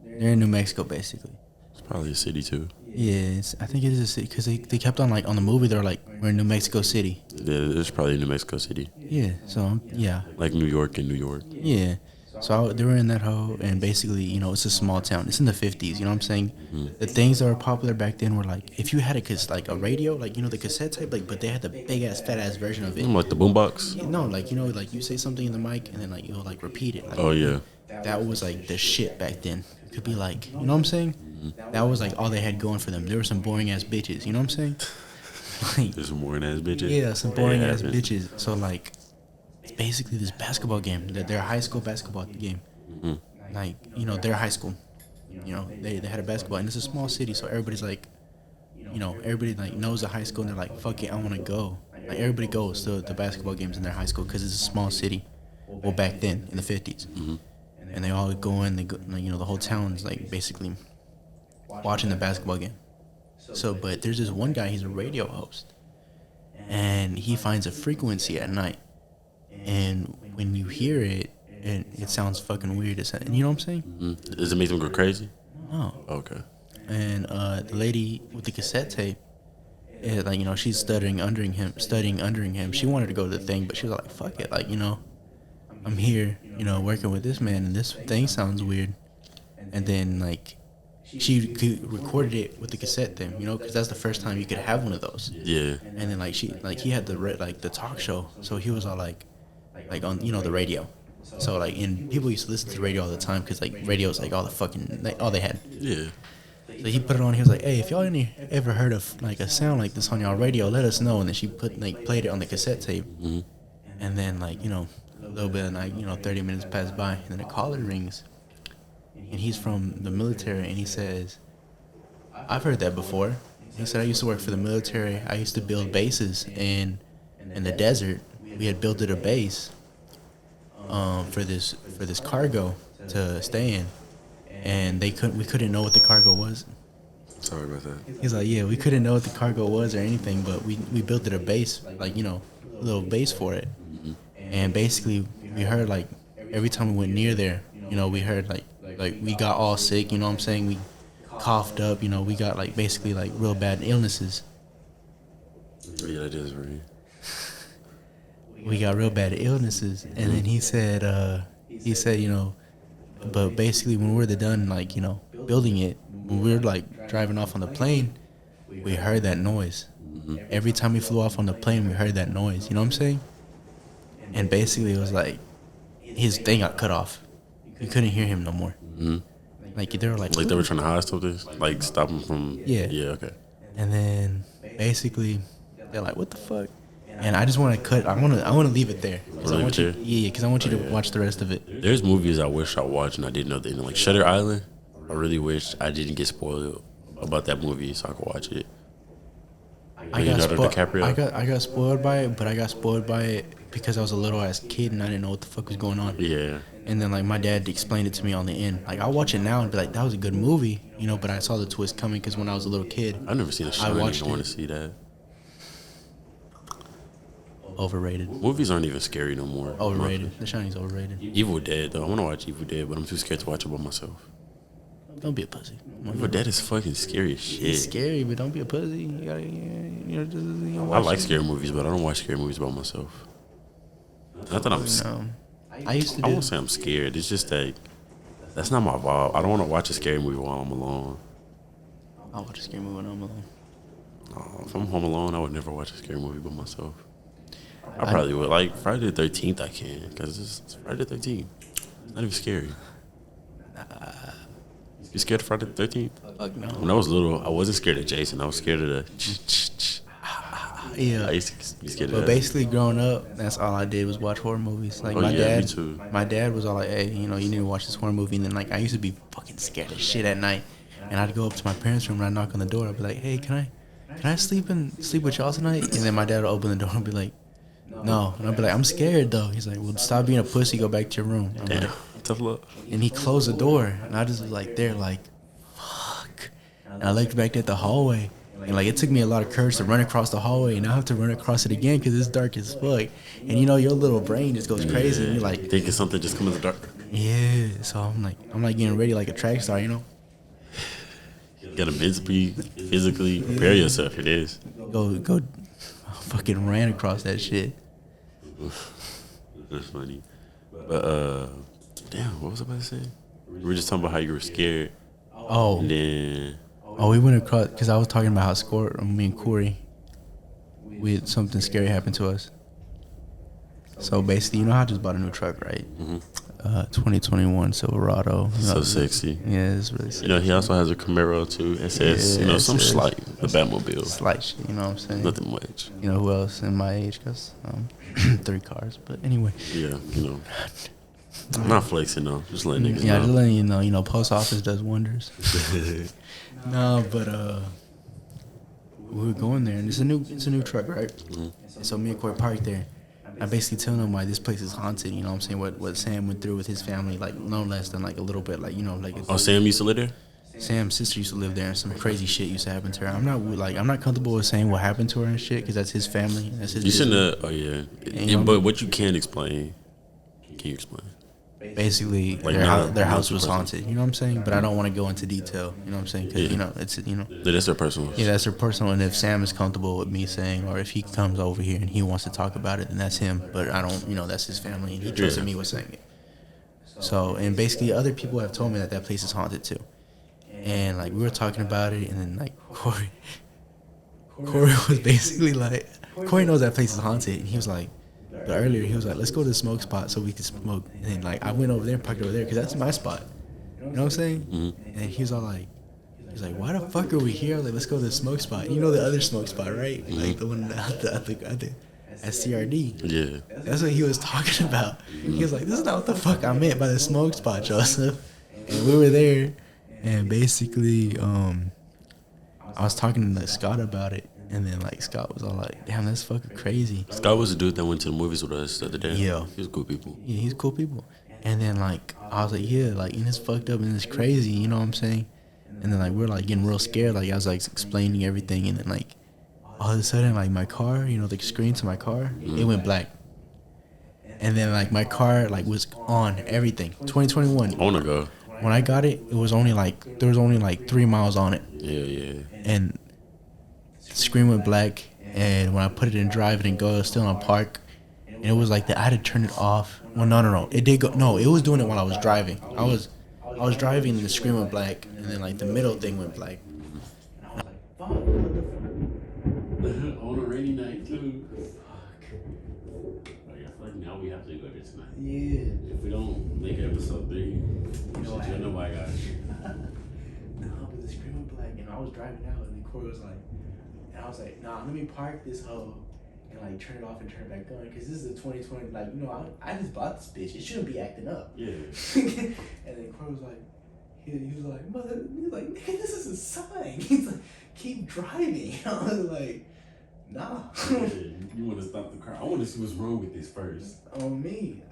[SPEAKER 2] They're in New Mexico basically.
[SPEAKER 1] It's probably a city too.
[SPEAKER 2] Yeah, I think it is a city because they kept on like on the movie. They're like, we're in New Mexico City.
[SPEAKER 1] Yeah, it's probably New Mexico City.
[SPEAKER 2] Yeah. So yeah.
[SPEAKER 1] Like New York and New York.
[SPEAKER 2] Yeah. So they were in that hoe, and basically, you know, it's a small town. It's in the 50s, you know what I'm saying? The things that were popular back then were like, if you had like a radio, like, you know, the cassette tape, like, but they had the big ass, fat ass version of it.
[SPEAKER 1] Like the boombox.
[SPEAKER 2] No, like, you know, like you say something in the mic, and then like you'll like repeat it. Like,
[SPEAKER 1] Oh yeah.
[SPEAKER 2] that was like the shit back then. It could be like, you know what I'm saying? That was like all they had going for them. There were some boring ass bitches, you know what I'm saying? Like,
[SPEAKER 1] There's some boring ass bitches.
[SPEAKER 2] yeah, some boring ass bitches. So like, it's basically this basketball game. Their high school basketball game. Like, you know, their high school. You know, they had a basketball, and it's a small city, so everybody's like, you know, everybody like knows the high school, and they're like, fuck it, I want to go. Like, everybody goes to the basketball games in their high school because it's a small city. Well, back then in the 50s, and they all go in. They go, like, you know, the whole town's like basically watching the basketball game. So, but there's this one guy. He's a radio host, and he finds a frequency at night, and when you hear it, it sounds fucking weird. And you know what I'm saying?
[SPEAKER 1] Does it make them go crazy?
[SPEAKER 2] No.
[SPEAKER 1] Okay.
[SPEAKER 2] And the lady with the cassette tape, like, you know, she's studying under him. She wanted to go to the thing, but she was like, fuck it, like, you know, I'm here, you know, working with this man, and this thing sounds weird. And then, like, she recorded it with the cassette thing, you know, because that's the first time you could have one of those.
[SPEAKER 1] Yeah.
[SPEAKER 2] And then, like, he had the talk show, so he was all like on, you know, the radio. So, like, and people used to listen to the radio all the time because, like, radio's like all the fucking, like, all they had.
[SPEAKER 1] Yeah.
[SPEAKER 2] So he put it on. He was like, "Hey, if y'all ever heard of like a sound like this on y'all radio, let us know." And then she played it on the cassette tape. And then, like, you know, a little bit, like, you know, 30 minutes pass by, and then a caller rings, and he's from the military, and he says, "I've heard that before." He said, "I used to work for the military. I used to build bases in the desert. We had built a base for this cargo to stay in, and we couldn't know what the cargo was."
[SPEAKER 1] Sorry about that.
[SPEAKER 2] He's like, "Yeah, we couldn't know what the cargo was or anything, but we built it a base, like, you know, a little base for it." And basically, we heard, like, every time we went near there, you know, we heard like we got all sick, you know what I'm saying? We coughed up, you know, we got like basically like real bad illnesses.
[SPEAKER 1] Yeah, that is right.
[SPEAKER 2] We got real bad illnesses, and then he said, you know, but basically when we were done, like, you know, building it, when we were like driving off on the plane, we heard that noise. Every time we flew off on the plane, we heard that noise. You know what I'm saying? And basically, it was like his thing got cut off. You couldn't hear him no more. Like, they were like
[SPEAKER 1] they were trying to hide something, like stop him from.
[SPEAKER 2] Yeah.
[SPEAKER 1] Yeah. Okay.
[SPEAKER 2] And then basically, they're like, "What the fuck?" And I just want to cut. I want to leave it there. Cause I want you, because I want you to watch the rest of it.
[SPEAKER 1] There's movies I wish I watched and I didn't know the ending. Like Shutter Island. I really wish I didn't get spoiled about that movie so I could watch it.
[SPEAKER 2] I got spoiled by it, but I got spoiled by it because I was a little ass kid and I didn't know what the fuck was going on.
[SPEAKER 1] Yeah.
[SPEAKER 2] And then, like, my dad explained it to me on the end. Like, I'll watch it now and be like, that was a good movie, you know, but I saw the twist coming because when I was a little kid,
[SPEAKER 1] I've never seen a Shining. I want to see that.
[SPEAKER 2] Overrated.
[SPEAKER 1] Movies aren't even scary no more.
[SPEAKER 2] Overrated. The Shining's overrated.
[SPEAKER 1] Evil Dead, though. I want to watch Evil Dead, but I'm too scared to watch it by myself.
[SPEAKER 2] Don't be a pussy.
[SPEAKER 1] Evil Dead is fucking scary as shit.
[SPEAKER 2] It's scary, but don't be a pussy. You gotta, you know, just
[SPEAKER 1] I like scary movies, but I don't watch scary movies by myself. Not that I'm.
[SPEAKER 2] I used to.
[SPEAKER 1] I won't say I'm scared. It's just that that's not my vibe. I don't want to watch a scary movie while I'm alone.
[SPEAKER 2] I'll watch a scary movie when I'm alone.
[SPEAKER 1] If I'm home alone, I would never watch a scary movie by myself. I probably would. Like Friday the 13th, I can, because it's Friday the 13th. It's not even scary. You scared of Friday the 13th?
[SPEAKER 2] Fuck no.
[SPEAKER 1] When I was little, I wasn't scared of Jason. I was scared of the.
[SPEAKER 2] Yeah.
[SPEAKER 1] I used to be scared of
[SPEAKER 2] but
[SPEAKER 1] that.
[SPEAKER 2] Basically, growing up, that's all I did was watch horror movies. Like,
[SPEAKER 1] me too.
[SPEAKER 2] My dad was all like, "Hey, you know, you need to watch this horror movie." And then, like, I used to be fucking scared as shit at night, and I'd go up to my parents' room and I'd knock on the door. I'd be like, "Hey, can I sleep with y'all tonight?" And then my dad would open the door and be like, "No," and I'd be like, "I'm scared though." He's like, "Well, stop being a pussy. Go back to your room." I'm
[SPEAKER 1] Damn,
[SPEAKER 2] like,
[SPEAKER 1] tough luck.
[SPEAKER 2] and he closed the door, and I just was like there, like, fuck. And I looked back at the hallway, and like it took me a lot of courage to run across the hallway, and I have to run across it again because it's dark as fuck. And you know, your little brain just goes crazy, and you're like
[SPEAKER 1] thinking something just come in the dark.
[SPEAKER 2] Yeah, so I'm like getting ready like a track star, you know.
[SPEAKER 1] You gotta physically prepare yourself for this.
[SPEAKER 2] Go, fucking ran across that shit.
[SPEAKER 1] That's funny. But Damn, what was I about to say? We were just talking about how you were scared.
[SPEAKER 2] Oh,
[SPEAKER 1] And then
[SPEAKER 2] we went across because I was talking about how me and Corey, we had something scary happen to us. So basically, you know, I just bought a new truck, right? 2021 Silverado.
[SPEAKER 1] so sexy.
[SPEAKER 2] Yeah, it's really sexy.
[SPEAKER 1] You know, he also has a Camaro too. SS. You know, some slight. The Batmobile.
[SPEAKER 2] Slight shit, you know what I'm saying?
[SPEAKER 1] Nothing much.
[SPEAKER 2] You know who else in my age? Cause 3 cars. But anyway.
[SPEAKER 1] Yeah, you know. Not flexing though. Just letting niggas
[SPEAKER 2] Yeah,
[SPEAKER 1] know.
[SPEAKER 2] just letting you know. You know, post office does wonders. No, but we were going there, and it's a new truck, right? And so me and Corey parked there. I basically telling him why this place is haunted. You know what I'm saying? What Sam went through with his family, like no less than like a little bit, like you know, like.
[SPEAKER 1] Oh, Sam used to live there?
[SPEAKER 2] Sam's sister used to live there, and some crazy shit used to happen to her. I'm not comfortable with saying what happened to her and shit, because that's his family. That's his.
[SPEAKER 1] You shouldn't have. Oh yeah.
[SPEAKER 2] You know,
[SPEAKER 1] but what you can explain? Can you explain?
[SPEAKER 2] Basically,
[SPEAKER 1] Like
[SPEAKER 2] their house was haunted. You know what I'm saying? But I don't want to go into detail. You know what I'm saying? Because you know it's
[SPEAKER 1] Yeah, that's their personal.
[SPEAKER 2] Yeah, that's their personal. And if Sam is comfortable with me saying, or if he comes over here and he wants to talk about it, then that's him. But I don't. You know, that's his family, and he trusted me with saying it. So, and basically, other people have told me that place is haunted too. And like we were talking about it, and then like Corey was basically like, Corey knows that place is haunted, and he was like. But earlier he was like, let's go to the smoke spot so we can smoke. And then like I went over there and parked over there because that's my spot. You know what I'm saying? Mm-hmm. And he was all like, why the fuck are we here? I was like, let's go to the smoke spot. You know the other smoke spot, right? Mm-hmm. Like the one at CRD.
[SPEAKER 1] Yeah.
[SPEAKER 2] That's what he was talking about. He was like, this is not what the fuck I meant by the smoke spot, Joseph. And we were there, and basically I was talking to Scott about it. And then, like, Scott was all like, damn, that's fucking crazy.
[SPEAKER 1] Scott was the dude that went to the movies with us the other day.
[SPEAKER 2] Yeah.
[SPEAKER 1] He was cool people.
[SPEAKER 2] Yeah, he's cool people. And then, like, I was like, yeah, like, and it's fucked up and it's crazy, you know what I'm saying? And then, like, we're, like, getting real scared. Like, I was, like, explaining everything. And then, like, all of a sudden, like, my car, you know, the screen to my car, it went black. And then, like, my car, like, was on everything. 2021.
[SPEAKER 1] I want to go.
[SPEAKER 2] When I got it, there was only, like, 3 miles on it.
[SPEAKER 1] Yeah.
[SPEAKER 2] And the screen went black, and when I put it in drive, it didn't go. It was still on park, and it was like that. I had to turn it off. Well, no, it did go. No, it was doing it while I was driving. I was driving, and the screen went black, and then like the middle thing went black. And I was like, fuck.
[SPEAKER 1] On a rainy night too. Fuck. I feel like now we have to go there tonight.
[SPEAKER 2] Yeah.
[SPEAKER 1] If we don't make episode 3, you know what? Nobody got it.
[SPEAKER 2] No, but the screen went black, and I was driving out, and the Corey was like. And I was like, nah, let me park this hoe and like turn it off and turn it back on, because this is a 2020. Like, you know, I just bought this bitch. It shouldn't be acting up.
[SPEAKER 1] Yeah.
[SPEAKER 2] And then Corey was like, he was like, mother, he's like, nigga, this is a sign. He's like, keep driving. I was like, nah.
[SPEAKER 1] You want to stop the car? I want to see what's wrong with this first.
[SPEAKER 2] On me,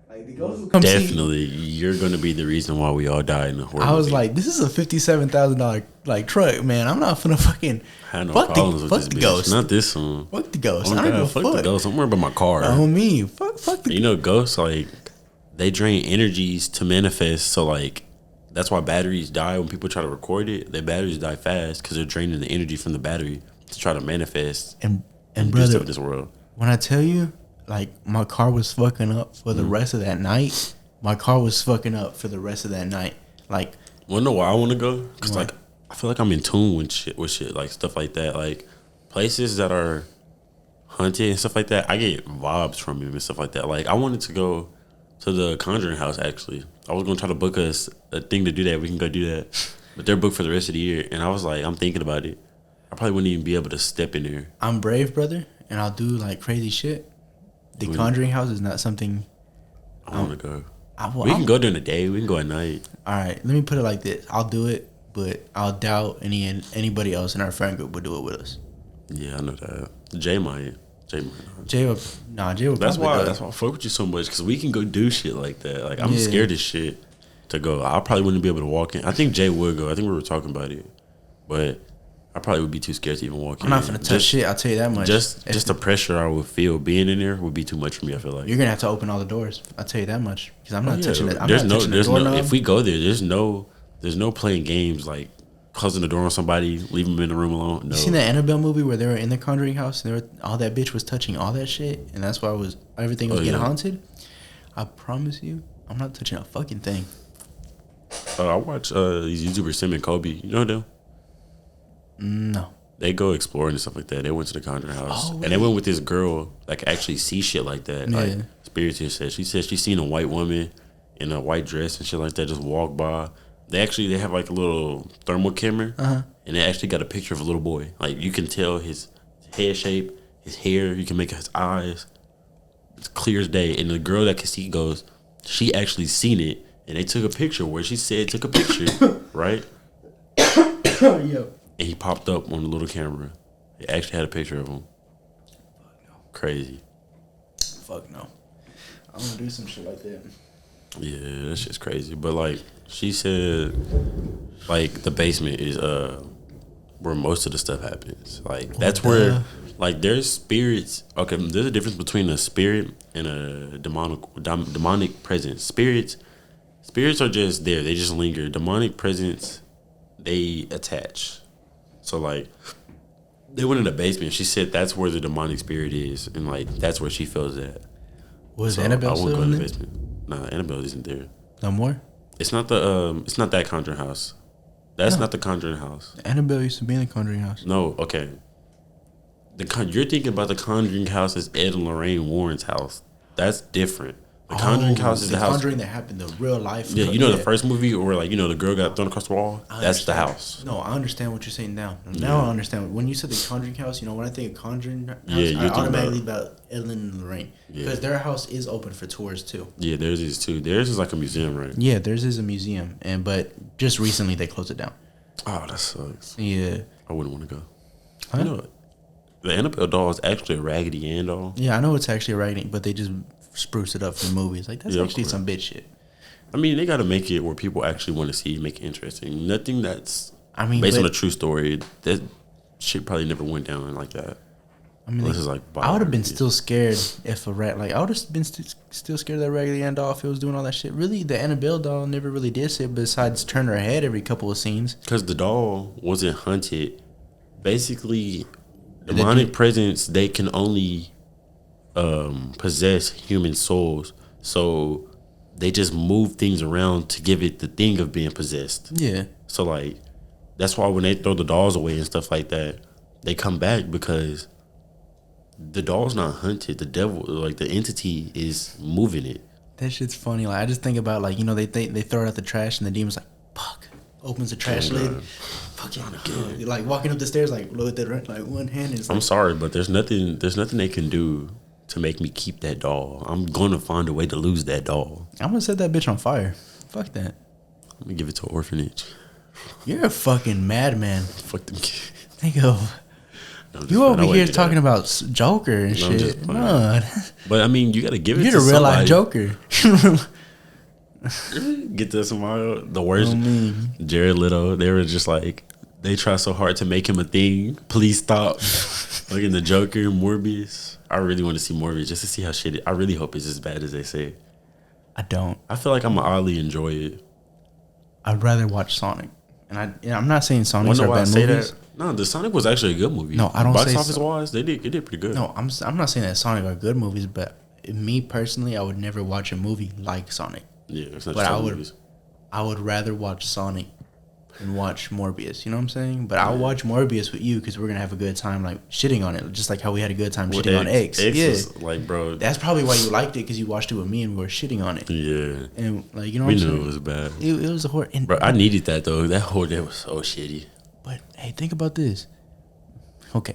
[SPEAKER 2] like the ghost will come
[SPEAKER 1] Definitely, you're gonna be the reason why we all die in the horror.
[SPEAKER 2] I was like, this is a $57,000 like truck, man. I'm not finna fucking
[SPEAKER 1] fuck the
[SPEAKER 2] ghost.
[SPEAKER 1] Not this one.
[SPEAKER 2] Fuck the ghost.
[SPEAKER 1] Oh,
[SPEAKER 2] I don't give a
[SPEAKER 1] fuck
[SPEAKER 2] fuck.
[SPEAKER 1] the ghost. I'm worried about my car.
[SPEAKER 2] On me, fuck the.
[SPEAKER 1] You know, ghosts like they drain energies to manifest. So like that's why batteries die when people try to record it. Their batteries die fast because they're draining the energy from the battery to try to manifest
[SPEAKER 2] and
[SPEAKER 1] do
[SPEAKER 2] brother,
[SPEAKER 1] stuff in this world.
[SPEAKER 2] When I tell you, like, my car was fucking up for the rest of that night. My car was fucking up for the rest of that night. Like,
[SPEAKER 1] wanna know why I want to go? Because like I feel like I'm in tune with shit like stuff like that. Like places that are haunted and stuff like that. I get vibes from them and stuff like that. Like I wanted to go to the Conjuring house. Actually, I was gonna try to book us a thing to do that. We can go do that, but they're booked for the rest of the year. And I was like, I'm thinking about it. I probably wouldn't even be able to step in there.
[SPEAKER 2] I'm brave, brother, and I'll do like crazy shit. The Conjuring house is not something
[SPEAKER 1] I want to go.
[SPEAKER 2] We
[SPEAKER 1] can go during the day. We can go at night.
[SPEAKER 2] All right, let me put it like this. I'll do it, but I'll doubt anybody else in our friend group would do it with us.
[SPEAKER 1] Yeah, I know that. Jay might.
[SPEAKER 2] Jay would
[SPEAKER 1] That's why I fuck with you so much, because we can go do shit like that. Like I'm scared as shit to go. I probably wouldn't be able to walk in. I think Jay would go. I think we were talking about it, but I probably would be too scared to even walk in.
[SPEAKER 2] I'm not gonna touch shit. I'll tell you that much.
[SPEAKER 1] Just the pressure I would feel being in there would be too much for me. I feel like
[SPEAKER 2] you're gonna have to open all the doors. I'll tell you that much, because I'm not touching it.
[SPEAKER 1] There's no. If we go there, there's no playing games like closing the door on somebody, leaving them in the room alone. No.
[SPEAKER 2] You seen that Annabelle movie where they were in the Conjuring house and all that bitch was touching all that shit, and that's why everything was getting haunted? I promise you, I'm I'm not touching a fucking thing.
[SPEAKER 1] I watch these YouTubers, Sim and Kobe. You know them?
[SPEAKER 2] No.
[SPEAKER 1] They go exploring and stuff like that. They went to the Conjuring house.
[SPEAKER 2] Oh,
[SPEAKER 1] and they went with this girl that could actually see shit like that.
[SPEAKER 2] Yeah.
[SPEAKER 1] Like Spiritist said. She said she seen a white woman in a white dress and shit like that just walk by. They have like a little thermal camera. And they actually got a picture of a little boy. Like you can tell his head shape, his hair. You can make his eyes. It's clear as day. And the girl that can see goes, she actually seen it. And they took a picture where she said took a picture. Right?
[SPEAKER 2] Yo.
[SPEAKER 1] And he popped up on the little camera. He actually had a picture of him.
[SPEAKER 2] Fuck no.
[SPEAKER 1] Crazy.
[SPEAKER 2] Fuck no. I'm gonna do some shit like that.
[SPEAKER 1] Yeah, that's just crazy. But like she said, like the basement is where most of the stuff happens. Like that's where like there's spirits. Okay, there's a difference between a spirit and a demonic presence. Spirits are just there. They just linger. Demonic presence, they attach. So like they went in the basement. She said that's where the demonic spirit is, and like that's where she feels that.
[SPEAKER 2] Was
[SPEAKER 1] So
[SPEAKER 2] Annabelle
[SPEAKER 1] I wouldn't
[SPEAKER 2] still
[SPEAKER 1] go
[SPEAKER 2] in
[SPEAKER 1] in the
[SPEAKER 2] there?
[SPEAKER 1] basement. Nah, Annabelle isn't there.
[SPEAKER 2] No more?
[SPEAKER 1] It's not that Conjuring house. That's not the Conjuring house.
[SPEAKER 2] Annabelle used to be in the Conjuring house.
[SPEAKER 1] No, okay. You're thinking about the Conjuring house as Ed and Lorraine Warren's house. That's different. The Conjuring house is the house.
[SPEAKER 2] Conjuring that happened, the real life.
[SPEAKER 1] Yeah, you know the first movie where like the girl got thrown across the wall. That's the house.
[SPEAKER 2] No, I understand what you're saying now. Now I understand. When you said the Conjuring house, when I think of Conjuring house,
[SPEAKER 1] Yeah,
[SPEAKER 2] I automatically about Ellen and Lorraine because their house is open for tours too.
[SPEAKER 1] Yeah, theirs is too. Theirs is like a museum, right?
[SPEAKER 2] Yeah, theirs is a museum, but just recently they closed it down.
[SPEAKER 1] Oh, that sucks.
[SPEAKER 2] Yeah,
[SPEAKER 1] I wouldn't want to go.
[SPEAKER 2] huh?
[SPEAKER 1] You know what? The Annabelle doll is actually a Raggedy Ann doll.
[SPEAKER 2] Yeah, I know it's actually a writing, but they just spruce it up for movies. Like that's
[SPEAKER 1] Yeah,
[SPEAKER 2] actually
[SPEAKER 1] of course.
[SPEAKER 2] some bitch shit.
[SPEAKER 1] I mean, they got to make it where people actually want to see, make it interesting. Nothing that's
[SPEAKER 2] but
[SPEAKER 1] based on a true story. That shit probably never went down like that. This is like
[SPEAKER 2] I would have been
[SPEAKER 1] biography.
[SPEAKER 2] still scared if a rat I would have been still scared of that Raggedy Ann doll if it was doing all that shit. Really, the Annabelle doll never really did shit besides turn her head every couple of scenes.
[SPEAKER 1] Because the doll wasn't hunted. Basically, demonic presence, they can only possess human souls. So they just move things around to give it the thing of being possessed.
[SPEAKER 2] Yeah,
[SPEAKER 1] So like that's why when they throw the dolls away and stuff like that, they come back because the doll's not hunted. The devil, like the entity, is moving it.
[SPEAKER 2] that shit's funny. Like I just think about they throw it out the trash and the demon's like fuck, opens the trash lid, fucking like walking up the stairs like with the like one hand. And it's
[SPEAKER 1] I'm
[SPEAKER 2] like,
[SPEAKER 1] sorry, but there's nothing they can do to make me keep that doll. I'm gonna find a way to lose that doll.
[SPEAKER 2] I'm gonna set that bitch on fire. Fuck that.
[SPEAKER 1] I'm gonna give it to an orphanage.
[SPEAKER 2] You're a fucking madman.
[SPEAKER 1] Fuck them kids.
[SPEAKER 2] Think of.
[SPEAKER 1] No, I'm just
[SPEAKER 2] You
[SPEAKER 1] playing. I
[SPEAKER 2] over
[SPEAKER 1] wouldn't
[SPEAKER 2] here
[SPEAKER 1] do
[SPEAKER 2] talking
[SPEAKER 1] that.
[SPEAKER 2] about Joker and
[SPEAKER 1] No, I'm just
[SPEAKER 2] shit.
[SPEAKER 1] playing.
[SPEAKER 2] No,
[SPEAKER 1] But I mean, you gotta give it
[SPEAKER 2] you're
[SPEAKER 1] to
[SPEAKER 2] the real life
[SPEAKER 1] somebody.
[SPEAKER 2] Joker.
[SPEAKER 1] Get to tomorrow. The worst.
[SPEAKER 2] Oh, man.
[SPEAKER 1] Jared Leto. They were just like, they try so hard to make him a thing. Please stop. Like in the Joker, Morbius. I really want to see Morbius just to see how shit. I really hope it's as bad as they say.
[SPEAKER 2] I don't.
[SPEAKER 1] I feel like I'm gonna oddly enjoy it.
[SPEAKER 2] I'd rather watch Sonic. And I'm not saying Sonics
[SPEAKER 1] Wonder
[SPEAKER 2] are
[SPEAKER 1] why I
[SPEAKER 2] bad
[SPEAKER 1] say
[SPEAKER 2] movies.
[SPEAKER 1] that? No, the Sonic was actually a good movie.
[SPEAKER 2] No, I don't
[SPEAKER 1] Box
[SPEAKER 2] say
[SPEAKER 1] office
[SPEAKER 2] so.
[SPEAKER 1] wise, it did pretty good.
[SPEAKER 2] No, I'm not saying that Sonic are good movies, but me personally, I would never watch a movie like Sonic.
[SPEAKER 1] Yeah, it's not
[SPEAKER 2] But
[SPEAKER 1] just
[SPEAKER 2] I would,
[SPEAKER 1] movies.
[SPEAKER 2] I would rather watch Sonic than watch Morbius. You know what I'm saying? But I'll watch Morbius with you because we're gonna have a good time, like shitting on it, just like how we had a good time
[SPEAKER 1] With
[SPEAKER 2] shitting on X. Yeah,
[SPEAKER 1] was like, bro.
[SPEAKER 2] that's probably why you liked it because you watched it with me and we were shitting on it.
[SPEAKER 1] Yeah,
[SPEAKER 2] And like you know,
[SPEAKER 1] we
[SPEAKER 2] what I'm
[SPEAKER 1] knew
[SPEAKER 2] saying?
[SPEAKER 1] it was bad.
[SPEAKER 2] It was a horror. And,
[SPEAKER 1] Bro, I needed that though. That whole day was so shitty.
[SPEAKER 2] But hey, think about this. Okay,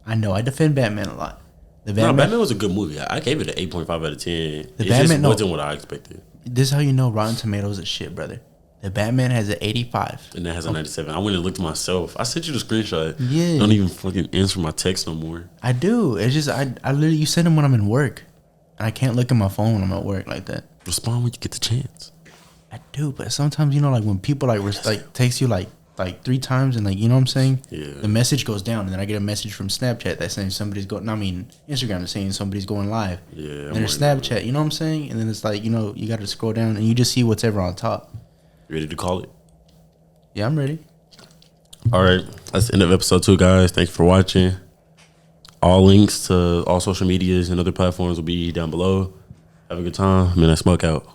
[SPEAKER 2] I know I defend Batman a lot. The
[SPEAKER 1] No, Batman was a good movie. I gave it an 8.5 out of 10. It
[SPEAKER 2] Batman-
[SPEAKER 1] just
[SPEAKER 2] no.
[SPEAKER 1] wasn't what I expected.
[SPEAKER 2] This is how you know Rotten Tomatoes is shit, brother. The Batman has an 85.
[SPEAKER 1] And that has a 97. I went and looked myself. I sent you the screenshot.
[SPEAKER 2] Yeah.
[SPEAKER 1] Don't even fucking answer my text no more.
[SPEAKER 2] I do. It's just I literally you send them when I'm in work, and I can't look at my phone when I'm at work like that.
[SPEAKER 1] Respond when you get the chance.
[SPEAKER 2] I do, but sometimes like when people like text you like 3 times and like you know what I'm saying.
[SPEAKER 1] Yeah.
[SPEAKER 2] The message goes down, and then I get a message from Snapchat that's saying somebody's going. I mean Instagram is saying somebody's going live.
[SPEAKER 1] Yeah.
[SPEAKER 2] And there's Snapchat, you know what I'm saying, and then it's like you got to scroll down and you just see what's ever on top.
[SPEAKER 1] You ready to call it?
[SPEAKER 2] Yeah, I'm ready.
[SPEAKER 1] All right. That's the end of episode 2, guys. Thanks for watching. All links to all social medias and other platforms will be down below. Have a good time. Man, I smoke out.